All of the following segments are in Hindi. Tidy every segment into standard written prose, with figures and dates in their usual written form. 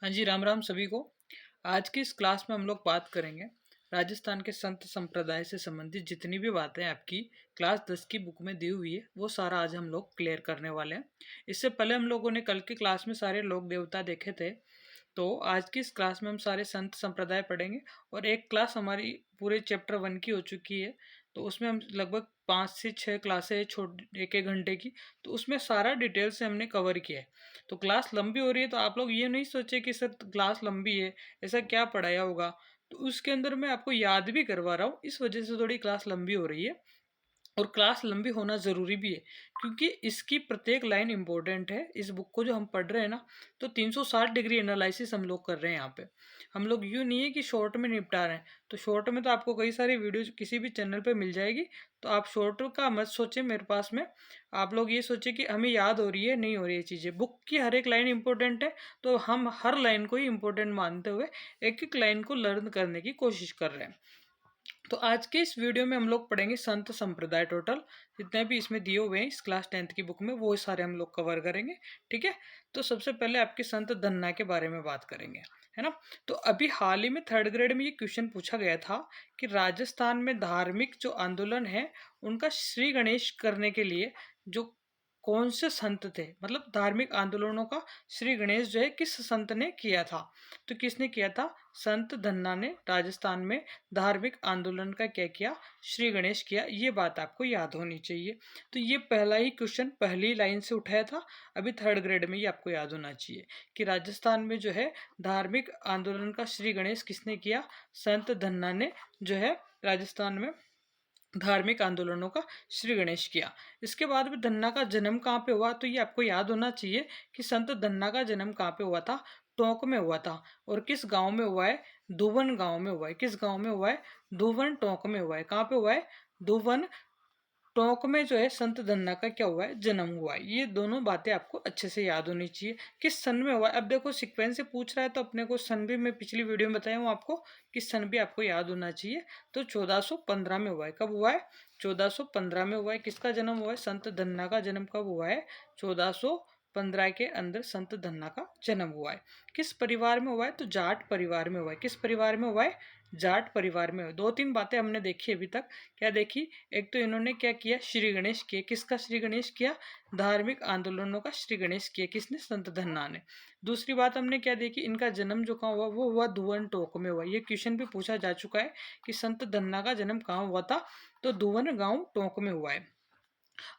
हाँ जी, राम राम सभी को। आज की इस क्लास में हम लोग बात करेंगे राजस्थान के संत संप्रदाय से संबंधित जितनी भी बातें आपकी क्लास 10 की बुक में दी हुई है वो सारा आज हम लोग क्लियर करने वाले हैं। इससे पहले हम लोगों ने कल की क्लास में सारे लोक देवता देखे थे। तो आज की इस क्लास में हम सारे संत संप्रदाय पढ़ेंगे और एक क्लास हमारी पूरे चैप्टर 1 की हो चुकी है। तो उसमें हम लगभग 5 से 6 क्लासें छोट एक एक घंटे की। तो उसमें सारा डिटेल से हमने कवर किया है। तो क्लास लंबी हो रही है तो आप लोग ये नहीं सोचे कि सर क्लास लंबी है, ऐसा क्या पढ़ाया होगा। तो उसके अंदर मैं आपको याद भी करवा रहा हूँ, इस वजह से थोड़ी क्लास लंबी हो रही है। और क्लास लंबी होना ज़रूरी भी है क्योंकि इसकी प्रत्येक लाइन इंपॉर्टेंट है। इस बुक को जो हम पढ़ रहे हैं ना, तो 360 डिग्री एनालिसिस हम लोग कर रहे हैं यहाँ पे। हम लोग यूँ नहीं है कि शॉर्ट में निपटा रहे हैं। तो शॉर्ट में तो आपको कई सारी वीडियोज किसी भी चैनल पे मिल जाएगी। तो आप शॉर्ट का मत सोचें मेरे पास में। आप लोग ये सोचें कि हमें याद हो रही है, नहीं हो रही है चीज़ें। बुक की हर एक लाइन इंपॉर्टेंट है, तो हम हर लाइन को ही इंपॉर्टेंट मानते हुए एक एक लाइन को लर्न करने की कोशिश कर रहे हैं। तो आज के इस वीडियो में हम लोग पढ़ेंगे संत संप्रदाय। टोटल जितने भी इसमें दिए हुए हैं इस क्लास 10th की बुक में वो सारे हम लोग कवर करेंगे। ठीक है। तो सबसे पहले आपके संत धन्ना के बारे में बात करेंगे, है ना। तो अभी हाल ही में 3rd ग्रेड में ये क्वेश्चन पूछा गया था कि राजस्थान में धार्मिक जो आंदोलन है उनका श्री गणेश करने के लिए जो कौन से संत थे, मतलब धार्मिक आंदोलनों का श्री गणेश जो है किस संत ने किया था। तो किसने किया था? संत धन्ना ने राजस्थान में धार्मिक आंदोलन का क्या किया? श्री गणेश किया। ये बात आपको याद होनी चाहिए। तो ये पहला ही क्वेश्चन पहली लाइन से उठाया था। अभी 3rd ग्रेड में ये आपको याद होना चाहिए कि राजस्थान में जो है धार्मिक आंदोलन का श्री गणेश किसने किया? संत धन्ना ने जो है राजस्थान में धार्मिक आंदोलनों का श्री गणेश किया। इसके बाद में धन्ना का जन्म कहाँ पे हुआ? तो ये आपको याद होना चाहिए कि संत धन्ना का जन्म कहाँ पे हुआ था? टोंक में हुआ था। और किस गांव में हुआ है? धुवन गांव में हुआ है। किस गांव में हुआ है? धुवन टोंक में हुआ है। कहाँ पे हुआ है? धुवन टोंक में जो है संत धन्ना का क्या हुआ है? जन्म हुआ है। ये दोनों बातें आपको अच्छे से याद होनी चाहिए। किस सन में हुआ है? अब देखो सीक्वेंस से पूछ रहा है तो अपने को सन भी मैं पिछली वीडियो में बताया हूँ आपको कि सन भी आपको याद होना चाहिए। तो 1415 में हुआ है। कब हुआ है? 1415 में हुआ है। किसका जन्म हुआ है? संत धन्ना का जन्म कब हुआ है? 1415 के अंदर संत धन्ना का जन्म हुआ है। किस परिवार में हुआ है? तो जाट परिवार में हुआ है। किस परिवार में हुआ है? जाट परिवार में हुआ है। 2-3 बातें हमने देखी अभी तक। क्या देखी? एक तो इन्होंने क्या किया? श्री गणेश किया। किसका श्री गणेश किया? धार्मिक आंदोलनों का श्री गणेश किया। किसने? संत धन्ना ने। दूसरी बात हमने क्या देखी? इनका जन्म जो कहाँ हुआ? वो हुआ धुवन टोक में हुआ। ये क्वेश्चन भी पूछा जा चुका है कि संत धन्ना का जन्म कहाँ हुआ था? तो धुवन गांव टोंक में हुआ है।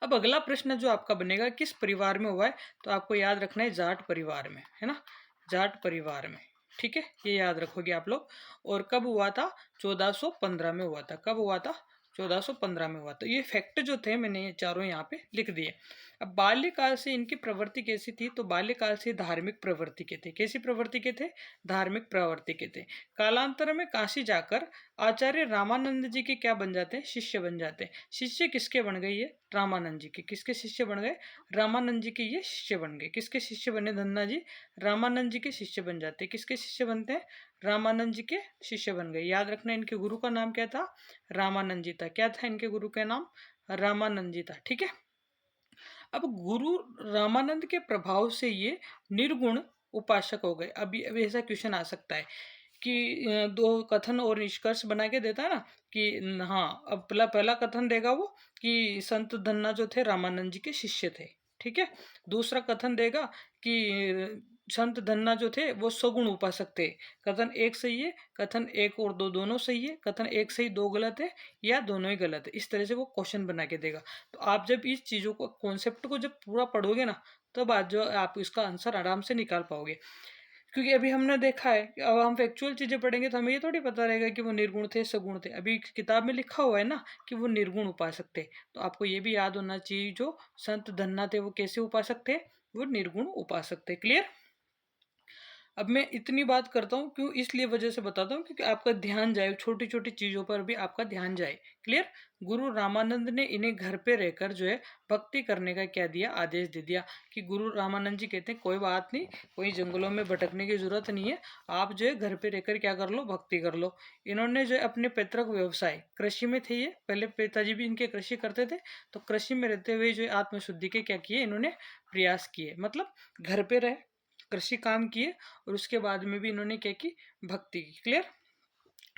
अब अगला प्रश्न जो आपका बनेगा किस परिवार में हुआ है? तो आपको याद रखना है जाट परिवार में, है ना। जाट परिवार में। ठीक है, ये याद रखोगे आप लोग। और कब हुआ था? 1415 में हुआ था। कब हुआ था? 1415 में हुआ। तो ये फैक्ट जो थे मैंने ये चारों यहाँ पे लिख दिए। अब बाल्यकाल से इनकी प्रवृत्ति कैसी थी? तो बाल्यकाल से धार्मिक प्रवृत्ति के थे। कैसी प्रवृत्ति के थे? धार्मिक प्रवृत्ति के थे। कालांतर में काशी जाकर आचार्य रामानंद जी के क्या बन जाते हैं? शिष्य बन जाते हैं। शिष्य किसके बन गए? ये रामानंद जी के। किसके शिष्य बन गए? रामानंद जी के ये शिष्य बन गए। किसके शिष्य बने धन्ना जी? रामानंद जी के शिष्य बन जाते हैं। किसके शिष्य बनते हैं? रामानंद जी के शिष्य बन गए। याद रखना इनके गुरु का नाम क्या था? रामानंद जी था। क्या था इनके गुरु का नाम? रामानंद जी था। ठीक है। अब गुरु रामानंद के प्रभाव से ये निर्गुण उपासक हो गए। अभी ऐसा क्वेश्चन आ सकता है कि दो कथन और निष्कर्ष बना के देता है ना कि हाँ, अब पहला पहला कथन देगा वो कि संत धन्ना जो थे रामानंद जी के शिष्य थे। ठीक है। दूसरा कथन देगा कि संत धन्ना जो थे वो सगुण उपासक थे। कथन एक सही है, कथन एक और दो दोनों सही है, कथन एक सही दो गलत है, या दोनों ही गलत है। इस तरह से वो क्वेश्चन बना के देगा। तो आप जब इस चीज़ों को कॉन्सेप्ट को जब पूरा पढ़ोगे ना, तब आज जो आप इसका आंसर आराम से निकाल पाओगे। क्योंकि अभी हमने देखा है कि अब हम फैक्चुअल चीज़ें पढ़ेंगे तो हमें ये थोड़ी पता रहेगा कि वो निर्गुण थे सगुण थे। अभी किताब में लिखा हुआ है ना कि वो निर्गुण उपासक थे। तो आपको ये भी याद होना चाहिए जो संत धन्ना थे वो कैसे उपासक थे? वो निर्गुण उपासक थे। क्लियर? अब मैं इतनी बात करता हूँ क्यों? इसलिए वजह से बताता हूँ क्योंकि आपका ध्यान जाए, छोटी छोटी चीज़ों पर भी आपका ध्यान जाए। क्लियर? गुरु रामानंद ने इन्हें घर पे रहकर जो है भक्ति करने का क्या दिया? आदेश दे दिया कि गुरु रामानंद जी कहते हैं कोई बात नहीं, कोई जंगलों में भटकने की जरूरत नहीं है, आप जो है घर पे रहकर क्या कर लो? भक्ति कर लो। इन्होंने जो है अपने पैतृक व्यवसाय कृषि में थे, ये पहले पिताजी भी इनके कृषि करते थे, तो कृषि में रहते हुए जो है आत्मशुद्धि के क्या किए? इन्होंने प्रयास किए। मतलब घर पे रहे, कृषि काम किए और उसके बाद में भी इन्होंने क्या की, भक्ति की। क्लियर,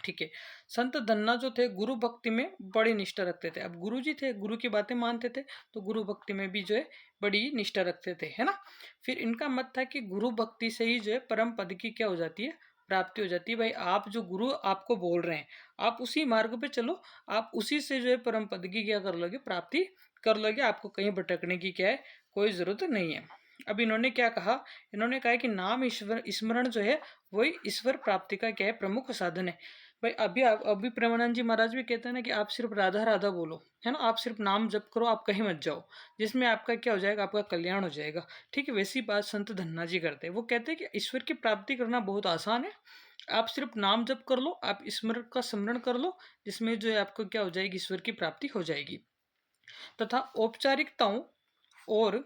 ठीक है। संत धन्ना जो थे गुरु भक्ति में बड़ी निष्ठा रखते थे। अब गुरु जी थे, गुरु की बातें मानते थे, तो गुरु भक्ति में भी जो है बड़ी निष्ठा रखते थे, है ना। फिर इनका मत था कि गुरु भक्ति से ही जो है परम पद की क्या हो जाती है, प्राप्ति हो जाती है। भाई आप जो गुरु आपको बोल रहे हैं, आप उसी मार्ग पे चलो, आप उसी से जो है परम पद की क्या कर लोगे, प्राप्ति कर लोगे। आपको कहीं भटकने की क्या है, कोई जरूरत नहीं है। अब इन्होंने क्या कहा, इन्होंने कहा कि नाम ईश्वर स्मरण जो है वही ईश्वर प्राप्ति का क्या है, प्रमुख साधन है। भाई अभी प्रेमानंद जी महाराज भी कहते हैं ना कि आप सिर्फ राधा राधा बोलो, है ना, आप सिर्फ नाम जप करो, आप कहीं मत जाओ, जिसमें आपका क्या हो जाएगा, आपका कल्याण हो जाएगा। ठीक है, वैसी बात संत धन्ना जी करते हैं। वो कहते हैं कि ईश्वर की प्राप्ति करना बहुत आसान है, आप सिर्फ नाम जप कर लो, आप ईश्वर का स्मरण कर लो, जिसमें जो है आपको क्या हो जाएगी, ईश्वर की प्राप्ति हो जाएगी। तथा औपचारिकताओं और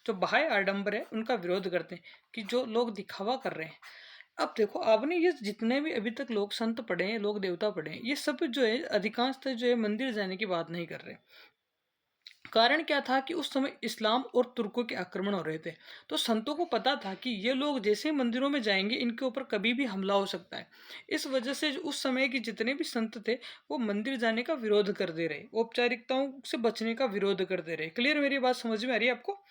जो बाह्य आडंबर है उनका विरोध करते हैं, कि जो लोग दिखावा कर रहे हैं। अब देखो, आपने ये जितने भी अभी तक लोग संत पढ़े हैं, लोग देवता पढ़े हैं, ये सब जो है अधिकांशतः जो है मंदिर जाने की बात नहीं कर रहे। कारण क्या था कि उस समय इस्लाम और तुर्कों के आक्रमण हो रहे थे, तो संतों को पता था कि ये लोग जैसे ही मंदिरों में जाएंगे, इनके ऊपर कभी भी हमला हो सकता है। इस वजह से उस समय के जितने भी संत थे, वो मंदिर जाने का विरोध कर दे रहे, औपचारिकताओं से बचने का विरोध कर दे रहे। क्लियर, मेरी बात समझ में आ रही है आपको।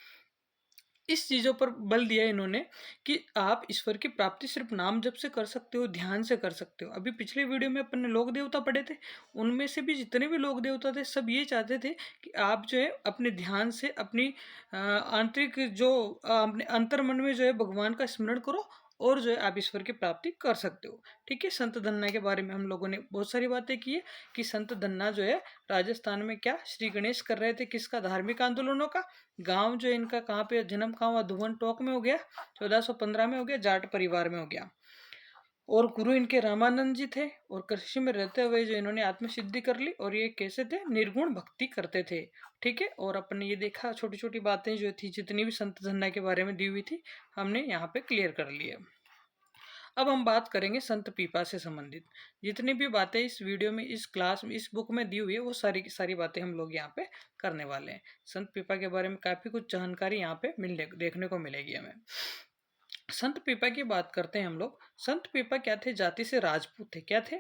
इस चीजों पर बल दिया इन्होंने कि आप ईश्वर की प्राप्ति सिर्फ नाम जप से कर सकते हो, ध्यान से कर सकते हो। अभी पिछले वीडियो में अपन ने लोक देवता पढ़े थे, उनमें से भी जितने भी लोक देवता थे, सब ये चाहते थे कि आप जो है अपने ध्यान से अपनी आंतरिक जो अपने अंतर मन में जो है भगवान का स्मरण करो, और जो है आप ईश्वर की प्राप्ति कर सकते हो। ठीक है, संत धन्ना के बारे में हम लोगों ने बहुत सारी बातें की है, कि संत धन्ना जो है राजस्थान में क्या श्री गणेश कर रहे थे, किसका, धार्मिक आंदोलनों का। गांव जो इनका कहाँ पे जन्म, कहाँ हुआ, धुवन टोक में हो गया, 1415 में हो गया, जाट परिवार में हो गया। और गुरु इनके रामानंद जी थे, और कृषि में रहते हुए जो इन्होंने आत्मसिद्धि कर ली, और ये कैसे थे, निर्गुण भक्ति करते थे। ठीक है, और अपन ने ये देखा, छोटी छोटी बातें जो थी, जितनी भी संत धन्ना के बारे में दी हुई थी, हमने यहाँ पे क्लियर कर ली है। अब हम बात करेंगे संत पीपा से संबंधित। जितनी भी बातें इस वीडियो में, इस क्लास में, इस बुक में दी हुई है, वो सारी की सारी बातें हम लोग यहाँ पे करने वाले हैं। संत पीपा के बारे में काफी कुछ जानकारी यहाँ पे देखने को मिलेगी हमें। संत पीपा की बात करते हैं हम लोग। संत पीपा क्या थे, जाति से राजपूत थे। क्या थे,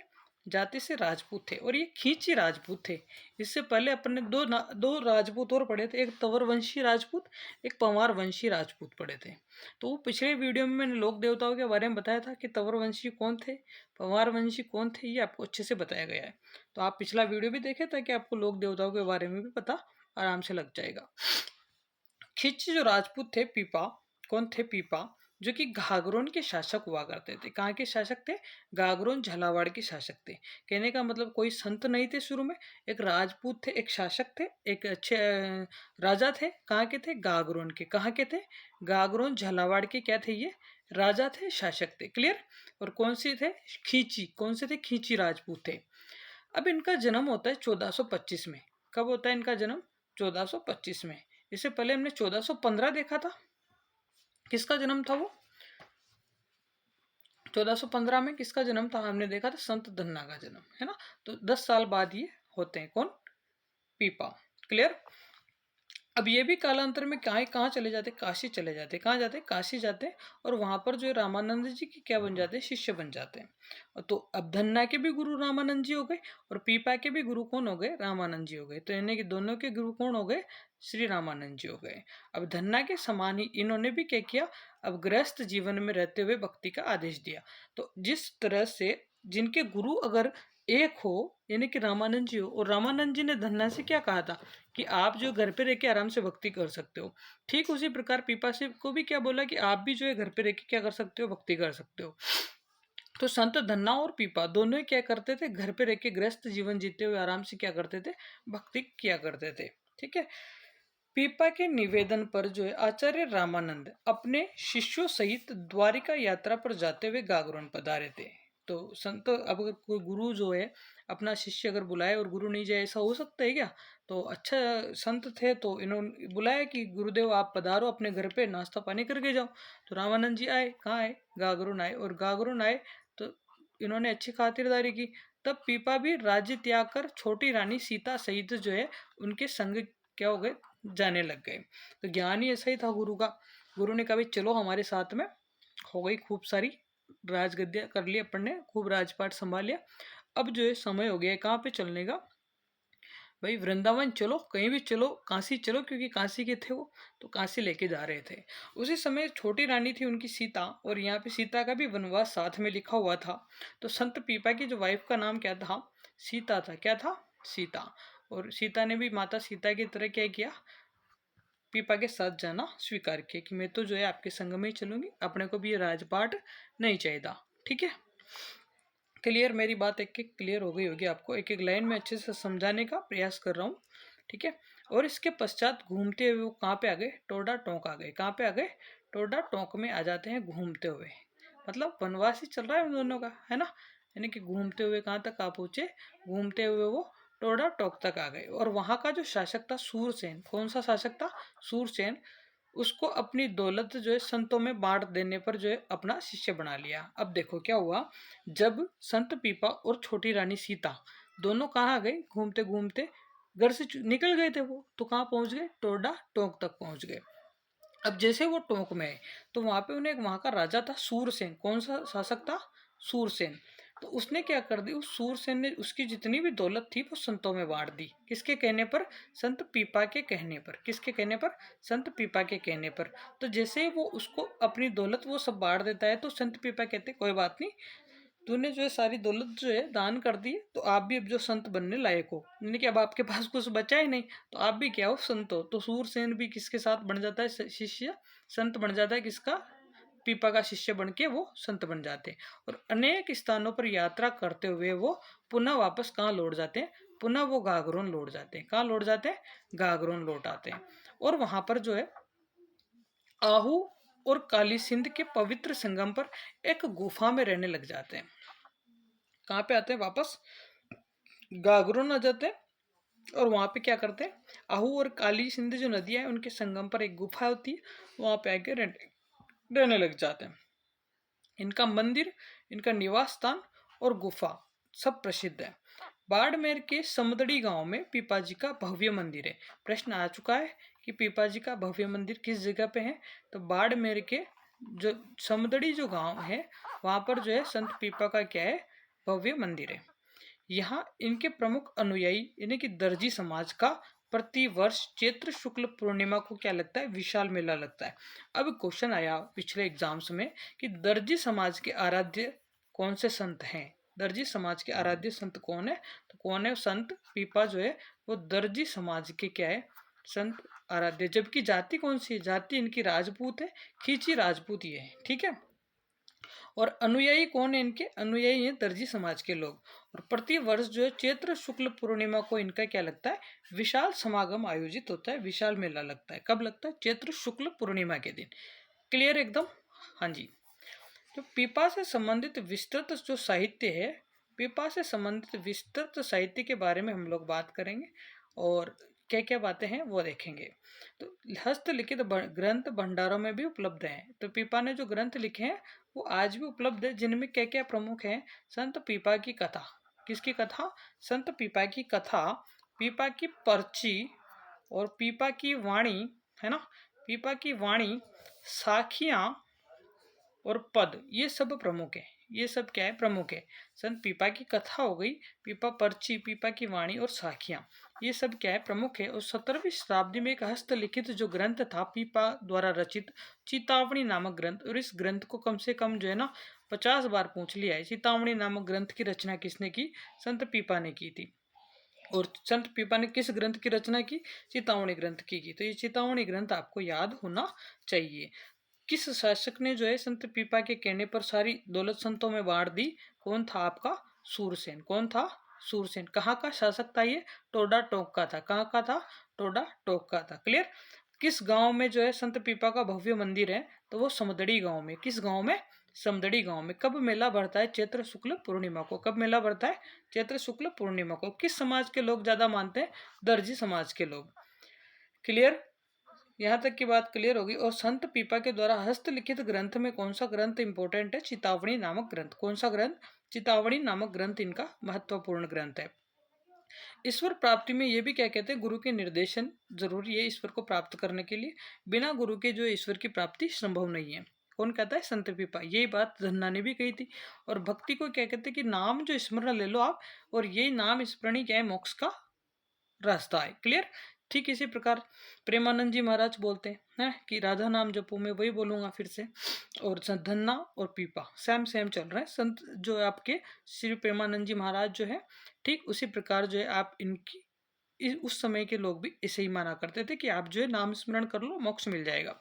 जाति से राजपूत थे, और ये खींची राजपूत थे। इससे पहले अपन ने दो राजपूत और पढ़े थे, एक तंवर वंशी राजपूत, एक पंवार वंशी राजपूत पढ़े थे। तो वो पिछले वीडियो में मैंने लोक देवताओं के बारे में बताया था कि तंवर वंशी कौन थे, पंवार वंशी कौन थे, ये आपको अच्छे से बताया गया है। तो आप पिछला वीडियो भी देखे ताकि आपको लोक देवताओं के बारे में भी पता आराम से लग जाएगा। खिच्ची जो राजपूत थे, पीपा कौन थे, पीपा जो कि घाघरोन के शासक हुआ करते थे। कहाँ के शासक थे, घाघरोन झालावाड़ के शासक थे। कहने का मतलब कोई संत नहीं थे शुरू में, एक राजपूत थे, एक शासक थे, एक अच्छे राजा थे। कहाँ के थे, घाघरोन के। कहाँ के थे, घाघरोन झालावाड़ के क्या थे, ये राजा थे, शासक थे। क्लियर, और कौन से थे, खींची, कौन से थे, खींची राजपूत थे। अब इनका जन्म होता है 1425 में। कब होता है इनका जन्म, 1425 में। इससे पहले हमने 1415 देखा था, किसका जन्म था वो, 1415 में किसका जन्म था, हमने देखा था संत धन्ना का जन्म, है ना। तो 10 साल बाद ये होते हैं, कौन, पीपा। क्लियर। अब ये भी कालांतर में कहाँ कहाँ चले जाते, काशी चले जाते। कहाँ जाते, काशी जाते, और वहां पर जो है रामानंद जी के क्या बन जाते हैं, शिष्य बन जाते हैं। तो अब धन्ना के भी गुरु रामानंद जी हो गए, और पीपा के भी गुरु कौन हो गए, रामानंद जी हो गए। तो यानी कि दोनों के गुरु कौन हो गए, श्री रामानंद जी हो गए। अब धन्ना के समान ही इन्होंने भी क्या किया, अब गृहस्थ जीवन में रहते हुए भक्ति का आदेश दिया। तो जिस तरह से जिनके गुरु अगर एक हो, यानी कि रामानंद जी हो, और रामानंद जी ने धन्ना से क्या कहा था कि आप जो घर पे रह के आराम से भक्ति कर सकते हो, ठीक उसी प्रकार पीपा से को भी क्या बोला कि आप भी जो है घर पे रह के क्या कर सकते हो, भक्ति कर सकते हो। तो संत धन्ना और पीपा दोनों ही क्या करते थे, घर पे रह के गृहस्थ जीवन जीते हुए आराम से क्या करते थे, भक्ति किया करते थे। ठीक है। पीपा के निवेदन पर जो है आचार्य रामानंद अपने शिष्यों सहित द्वारिका यात्रा पर जाते हुए गागरोन पधारे थे। तो संत, अब अगर कोई गुरु जो है अपना शिष्य अगर बुलाए और गुरु नहीं जाए, ऐसा हो सकता है क्या। तो अच्छा संत थे, तो इन्होंने बुलाया कि गुरुदेव आप पधारो, अपने घर पे नाश्ता पानी करके जाओ। तो रामानंद जी आए, कहाँ आए, गागरोन आए, और गागरोन आए तो इन्होंने अच्छी खातिरदारी की। तब पीपा भी राज्य त्याग कर छोटी रानी सीता सहित जो है उनके संग क्या हो गए, जाने लग गए। तो ज्ञान ही ऐसा ही था गुरु का। गुरु ने कहा भाई चलो हमारे साथ में, हो गई खूब सारी राजगद्दियाँ कर ली अपन ने, खूब राजपाट संभाल लिया। अब जो है समय हो गया है कहाँ पे चलने का, भाई वृंदावन चलो, कहीं भी चलो, काशी चलो, क्योंकि काशी के थे वो, तो काशी लेके जा रहे थे। उसी समय छोटी रानी थी उनकी सीता, और यहाँ पे सीता का भी वनवास साथ में लिखा हुआ था। तो संत पीपा की जो वाइफ का नाम क्या था, सीता था। क्या था, सीता। और सीता ने भी माता सीता की तरह क्या किया, पीपा के साथ जाना स्वीकार किया कि मैं तो जो है आपके संग में ही चलूंगी, अपने को भी ये राजपाट नहीं चाहिए था। ठीक है, क्लियर, मेरी बात एक एक क्लियर हो गई होगी आपको, एक एक लाइन में अच्छे से समझाने का प्रयास कर रहा हूँ। ठीक है, और इसके पश्चात घूमते हुए वो कहाँ पे आ गए, टोडा टोंक आ गए। कहाँ पे आ गए, टोडा टोंक में आ जाते हैं घूमते हुए। मतलब वनवास ही चल रहा है उन दोनों का, है ना। यानी कि घूमते हुए कहाँ तक आ पहुंचे, घूमते हुए वो टोडा टोंक तक आ गए। और वहां का जो शासक था सूरसेन, कौन सा शासक था, सूरसेन, उसको अपनी दौलत जो है संतों में बांट देने पर जो है अपना शिष्य बना लिया। अब देखो क्या हुआ, जब संत पीपा और छोटी रानी सीता दोनों कहाँ गए, घूमते घूमते घर से निकल गए थे वो, तो कहाँ पहुंच गए, टोडा टोंक तक पहुंच गए। अब जैसे वो टोंक में आए तो वहां पे उन्हें, वहां का राजा था सूरसेन। कौन सा शासक था, सूरसेन। तो उसने क्या कर दी, उस सूरसेन ने उसकी जितनी भी दौलत थी वो संतों में बांट दी। किसके कहने पर, संत पीपा के कहने पर। किसके कहने पर, संत पीपा के कहने पर। तो जैसे ही वो उसको अपनी दौलत वो सब बांट देता है, तो संत पीपा कहते कोई बात नहीं, तूने जो है सारी दौलत जो है दान कर दी, तो आप भी अब जो संत बनने लायक हो, यानी कि अब आपके पास कुछ बचा ही नहीं, तो आप भी क्या हो, संत हो। तो सूरसेन भी किसके साथ बन जाता है, शिष्य, संत बन जाता है। किसका, पीपा का शिष्य बन के वो संत बन जाते हैं। और अनेक स्थानों पर यात्रा करते हुए वो पुनः वापस कहाँ लौट जाते हैं, पुनः वो गागरोन लौट जाते हैं। कहाँ लौट जाते हैं, गागरोन लौट आते हैं। और वहां पर जो है आहू और काली सिंध के पवित्र संगम पर एक गुफा में रहने लग जाते हैं। कहाँ पे आते हैं वापस, गागरोन आ जाते हैं। और वहां पे क्या करते हैं, आहू और काली सिंध जो नदियां हैं उनके संगम पर एक गुफा होती है, वहां पे आके रहने लग जाते हैं। इनका मंदिर, इनका निवास स्थान और गुफा सब प्रसिद्ध है। बाड़मेर के समदड़ी गांव में पीपाजी का भव्य मंदिर है। प्रश्न आ चुका है कि पीपाजी का भव्य मंदिर किस जगह पे है, तो बाड़मेर के जो समदड़ी जो गांव है वहां पर जो है संत पीपा का क्या है, भव्य मंदिर है। यहाँ इनके प्रमुख अनुयायी यानी कि दर्जी समाज का प्रति वर्ष चैत्र शुक्ल पूर्णिमा को क्या लगता है, विशाल मेला लगता है। अब क्वेश्चन आया पिछले एग्जाम्स में कि दर्जी समाज के आराध्य कौन से संत हैं, दर्जी समाज के आराध्य संत कौन है, तो कौन है, संत पीपा जो है वो दर्जी समाज के क्या है, संत आराध्य। जबकि जाति कौन सी है, जाति इनकी राजपूत है, खींची राजपूत ये है। ठीक है, और अनुयायी कौन है इनके, अनुयायी हैं दर्जी समाज के लोग। और प्रति वर्ष जो है चैत्र शुक्ल पूर्णिमा को इनका क्या लगता है, विशाल समागम आयोजित होता है, विशाल मेला लगता है। कब लगता है, चैत्र शुक्ल पूर्णिमा के दिन। क्लियर एकदम, हाँ जी। तो पीपा से संबंधित विस्तृत जो साहित्य है, पीपा से संबंधित विस्तृत साहित्य के बारे में हम लोग बात करेंगे, और क्या क्या बातें हैं वो देखेंगे। तो हस्तलिखित ग्रंथ भंडारों में भी उपलब्ध हैं। तो पीपा ने जो ग्रंथ लिखे हैं वो आज भी उपलब्ध है, जिनमें क्या क्या प्रमुख हैं, संत पीपा की कथा। किसकी कथा, संत पीपा की कथा, पीपा की पर्ची, और पीपा की वाणी, है ना, पीपा की वाणी, साखियां और पद, ये सब प्रमुख है। ये सब क्या है, प्रमुख है। संत पीपा की कथा हो गई, पीपा पर्ची, पीपा की वाणी और साखियां, ये सब क्या है, प्रमुख है। और 17वीं शताब्दी में एक हस्तलिखित जो ग्रंथ था पीपा द्वारा रचित, चितावणी नामक ग्रंथ, और इस ग्रंथ को कम से कम जो है ना 50 बार पूछ लिया है। चितावणी नामक ग्रंथ की रचना किसने की, संत पीपा ने की थी। और संत पीपा ने किस ग्रंथ की रचना की, चितावणी ग्रंथ की। तो ये चितावणी ग्रंथ आपको याद होना चाहिए। किस शासक ने जो है संत पीपा के कहने पर सारी दौलत संतों में बांट दी, कौन था आपका, सूरसेन। कौन था, सूरसेन। कहाँ का शासक था ये, टोडा टोंक का था। कहाँ का था, टोडा टोंक का था। क्लियर। किस गांव में जो है संत पीपा का भव्य मंदिर है, तो वो समदड़ी गांव में। किस गांव में, समदड़ी गांव में। कब मेला बढ़ता है, चैत्र शुक्ल पूर्णिमा को। कब मेला बढ़ता है, चैत्र शुक्ल पूर्णिमा को। किस समाज के लोग ज्यादा मानते हैं, दर्जी समाज के लोग। क्लियर, यहाँ तक की बात क्लियर होगी। और संत पीपा के द्वारा हस्तलिखित ग्रंथ में कौन सा ग्रंथ इंपॉर्टेंट है, चितावणी नामक ग्रंथ। कौन सा ग्रंथ, चितावणी नामक ग्रंथ इनका महत्वपूर्ण ग्रंथ है। ईश्वर प्राप्ति में ये भी क्या कहते हैं, गुरु के निर्देशन जरूरी है ईश्वर को प्राप्त करने के लिए। बिना गुरु के जो ईश्वर की प्राप्ति संभव नहीं है। कौन कहता है? संत पीपा। यही बात धन्ना ने भी कही थी। और भक्ति को क्या कहते हैं कि नाम जो स्मरण ले लो आप, और यही नाम स्मरण ही क्या है? मोक्ष का रास्ता है। क्लियर? ठीक इसी प्रकार प्रेमानंद जी महाराज बोलते हैं कि राधा नाम जपो, मैं वही बोलूंगा फिर से। और धन्ना और पीपा सेम सेम चल रहा है। संत जो है आपके श्री प्रेमानंद जी महाराज जो है, ठीक उसी प्रकार जो है आप इनकी उस समय के लोग भी इसे ही माना करते थे कि आप जो है नाम स्मरण कर लो, मोक्ष मिल जाएगा।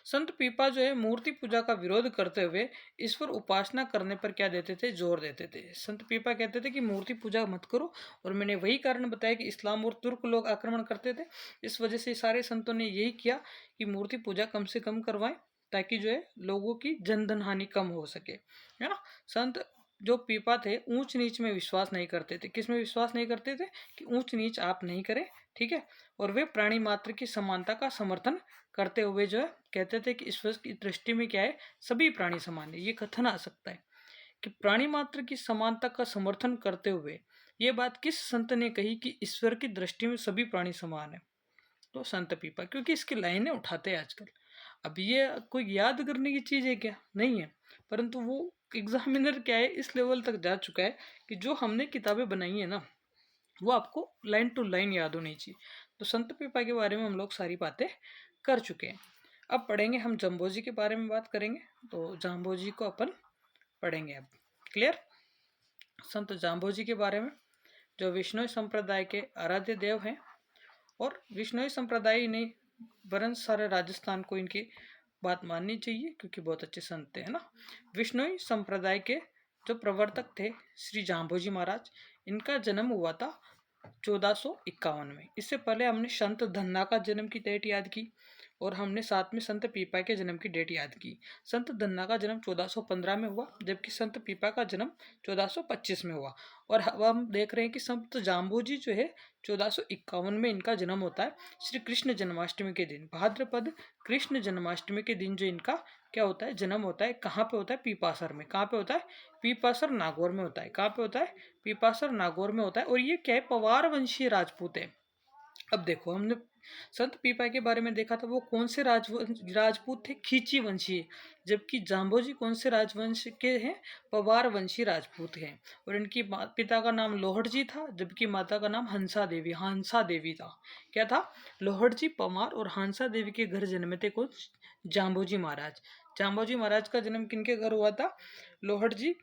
संत पीपा जो है मूर्ति पूजा का विरोध करते हुए ईश्वर उपासना करने पर क्या देते थे? जोर देते थे। संत पीपा कहते थे कि मूर्ति पूजा मत करो, और मैंने वही कारण बताया कि इस्लाम और तुर्क लोग आक्रमण करते थे। इस वजह से सारे संतों ने यही किया कि मूर्ति पूजा कम से कम करवाएं, ताकि जो है लोगों की जन धन हानि कम हो सके, है ना। संत जो पीपा थे ऊंच नीच में विश्वास नहीं करते थे। किस में विश्वास नहीं करते थे? कि ऊंच नीच आप नहीं करें, ठीक है। और वे प्राणी मात्र की समानता का समर्थन करते हुए जो है कहते थे कि ईश्वर की दृष्टि में क्या है? सभी प्राणी समान है। ये कथन आ सकता है कि प्राणी मात्र की समानता का समर्थन करते हुए ये बात किस संत ने कही कि ईश्वर की दृष्टि में सभी प्राणी समान है? तो संत पीपा, क्योंकि इसकी लाइनें उठाते हैं आजकल। अब ये कोई याद करने की चीज है क्या? नहीं है। परंतु वो एग्जामिनर क्या है, इस लेवल तक जा चुका है कि जो हमने किताबें बनाई है ना, वो आपको लाइन टू लाइन याद होनी चाहिए। तो संत पीपा के बारे में हम लोग सारी बातें कर चुके हैं। अब पढ़ेंगे हम जम्बोजी के बारे में बात करेंगे। तो जाम्बोजी को अपन पढ़ेंगे अब। क्लियर? संत जाम्बोजी के बारे में, जो विष्णु संप्रदाय के आराध्य देव हैं, और विष्णु संप्रदाय ही नहीं वरन सारे राजस्थान को इनकी बात माननी चाहिए, क्योंकि बहुत अच्छे संत थे, है ना। विष्णु संप्रदाय के जो प्रवर्तक थे श्री जाम्बोजी महाराज, इनका जन्म हुआ था 1451 में। इससे पहले हमने संत धन्ना का जन्म की डेट याद की, और हमने साथ में संत पीपा के जन्म की डेट याद की। संत धन्ना का जन्म 1415 में हुआ, जबकि संत पीपा का जन्म 1425 में हुआ। और अब हम देख रहे हैं कि संत जाम्बोजी जो है 1451 में इनका जन्म होता है, श्री कृष्ण जन्माष्टमी के दिन। भाद्रपद कृष्ण जन्माष्टमी के दिन जो इनका क्या होता है? जन्म होता है। कहाँ पे होता है? पीपासर में। कहाँ पे होता है? पीपासर नागौर में होता है। कहाँ पे होता है? पीपासर नागौर में होता है। और ये क्या है? पवार वंशीय राजपूत है। अब देखो, हमने संत पीपा के बारे में देखा था, वो कौन से राजपूत थे? खींची वंशीय। जबकि जाम्बोजी कौन से राजवंश के हैं? पवार वंशी राजपूत हैं। और इनकी पिता का नाम लोहड़ जी था, जबकि माता का नाम हंसा देवी था। क्या था? लोहड़ जी पवार और हंसा देवी के घर जन्मे थे कौन? जाम्बोजी महाराज। जाम्बोजी महाराज का जन्म किनके घर हुआ था? लोहड़ जी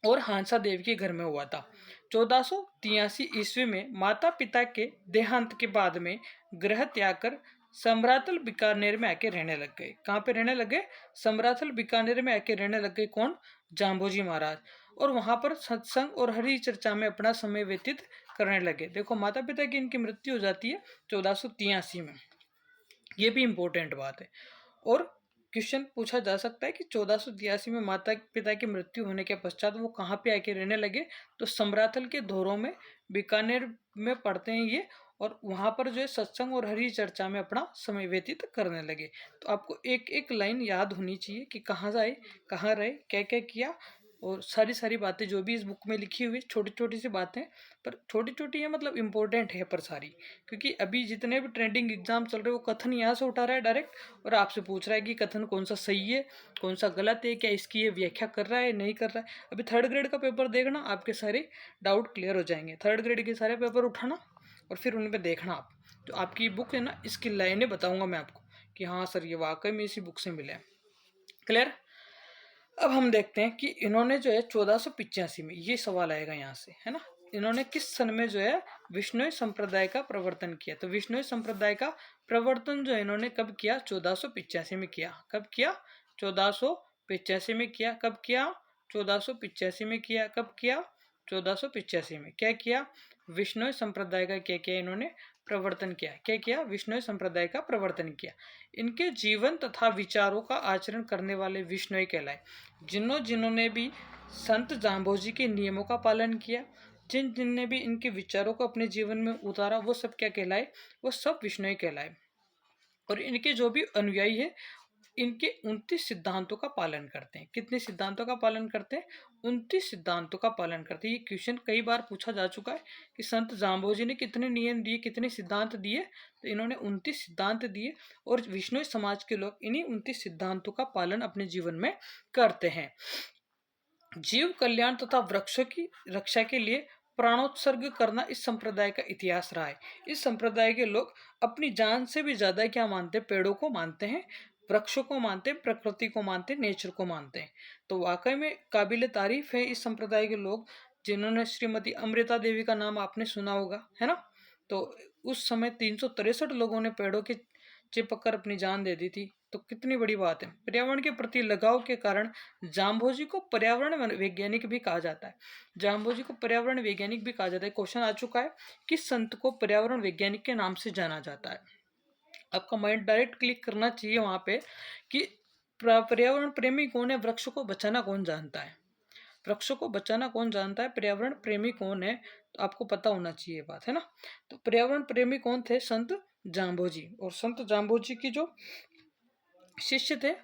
और हांसा देवी के घर में हुआ था। 1483 ईस्वी में माता पिता के देहांत के बाद में गृह त्याग कर समरातल बीकानेर में आके रहने लग गए। कहाँ पे रहने लगे? समरातल बीकानेर में आके रहने लग गए। कौन? जाम्बोजी महाराज। और वहां पर सत्संग और हरि चर्चा में अपना समय व्यतीत करने लगे। देखो, माता पिता की इनकी मृत्यु हो जाती है 1483 में। ये भी इंपॉर्टेंट बात है। और क्वेश्चन पूछा जा सकता है कि 1483 में माता पिता की मृत्यु होने के पश्चात वो कहाँ पे आके रहने लगे? तो समराथल के धोरों में, बीकानेर में पढ़ते हैं ये। और वहां पर जो है सत्संग और हरि चर्चा में अपना समय व्यतीत करने लगे। तो आपको एक एक लाइन याद होनी चाहिए कि कहाँ जाए, कहाँ रहे, क्या क्या किया। और सारी सारी बातें जो भी इस बुक में लिखी हुई, छोटी छोटी सी बातें, पर छोटी छोटी है मतलब इम्पोर्टेंट है पर सारी। क्योंकि अभी जितने भी ट्रेंडिंग एग्जाम चल रहे हैं, वो कथन यहाँ से उठा रहा है डायरेक्ट, और आपसे पूछ रहा है कि कथन कौन सा सही है, कौन सा गलत है, क्या इसकी ये व्याख्या कर रहा है, नहीं कर रहा है। अभी थर्ड ग्रेड का पेपर देखना, आपके सारे डाउट क्लियर हो जाएंगे। थर्ड ग्रेड के सारे पेपर उठाना और फिर उन पर देखना आप। जो आपकी बुक है ना, इसकी लाइनें बताऊंगा मैं आपको कि हाँ सर ये वाकई में इसी बुक से मिले हैं। क्लियर? अब हम देखते हैं कि इन्होंने जो है 1485 में, ये सवाल आएगा यहाँ से, है ना। इन्होंने किस सन में जो है विष्णु संप्रदाय का प्रवर्तन किया? तो विष्णु संप्रदाय का प्रवर्तन जो है इन्होंने कब किया? 1485 में किया। कब किया? 1485 में किया। कब किया? 1485 में किया। कब किया? 1485 में। क्या किया? विष्णु संप्रदाय का क्या किया इन्होंने? प्रवर्तन किया। क्या किया? विष्णु संप्रदाय का प्रवर्तन किया। इनके जीवन तथा विचारों का आचरण करने वाले विष्णु कहलाए। जिन्होंने भी संत जाम्बोजी के नियमों का पालन किया, जिनने भी इनके विचारों को अपने जीवन में उतारा, वो सब क्या कहलाए? वो सब विष्णु कहलाए। और इनके जो भी अनुयायी है, इनके 29 सिद्धांतों का पालन करते हैं। कितने सिद्धांतों का पालन करते हैं? 29 सिद्धांतों का पालन करते हैं। ये क्वेश्चन कई बार पूछा जा चुका है कि संत जाम्बोजी ने कितने नियम दिए, कितने सिद्धांत दिए? तो इन्होंने 29 सिद्धांत दिए और विष्णु समाज के लोग इन्हीं 29 सिद्धांतों का पालन अपने जीवन में करते हैं। जीव कल्याण तथा वृक्षों की रक्षा के लिए प्राणोत्सर्ग करना इस संप्रदाय का इतिहास रहा है। इस संप्रदाय के लोग अपनी जान से भी ज्यादा क्या मानते हैं? पेड़ों को मानते हैं, वृक्षों को मानते हैं, प्रकृति को मानते हैं, नेचर को मानते हैं। तो वाकई में काबिल तारीफ है इस संप्रदाय के लोग, जिन्होंने श्रीमती अमृता देवी का नाम आपने सुना होगा, है ना। तो उस समय 363 लोगों ने पेड़ों के चिपक कर अपनी जान दे दी थी। तो कितनी बड़ी बात है। पर्यावरण के प्रति लगाव के कारण जाम्बोजी को पर्यावरण वैज्ञानिक भी कहा जाता है। जाम्बोजी को पर्यावरण वैज्ञानिक भी कहा जाता है। क्वेश्चन आ चुका है कि संत को पर्यावरण वैज्ञानिक के नाम से जाना जाता है। आपका माइंड डायरेक्ट क्लिक करना चाहिए वहां पे कि पर्यावरण प्रेमी कौन है, वृक्ष को बचाना कौन जानता है। वृक्षों को बचाना कौन जानता है, पर्यावरण प्रेमी कौन है, तो आपको पता होना चाहिए बात, है ना। तो पर्यावरण प्रेमी कौन थे? संत जाम्बोजी। और संत जाम्बोजी की जो शिष्य थे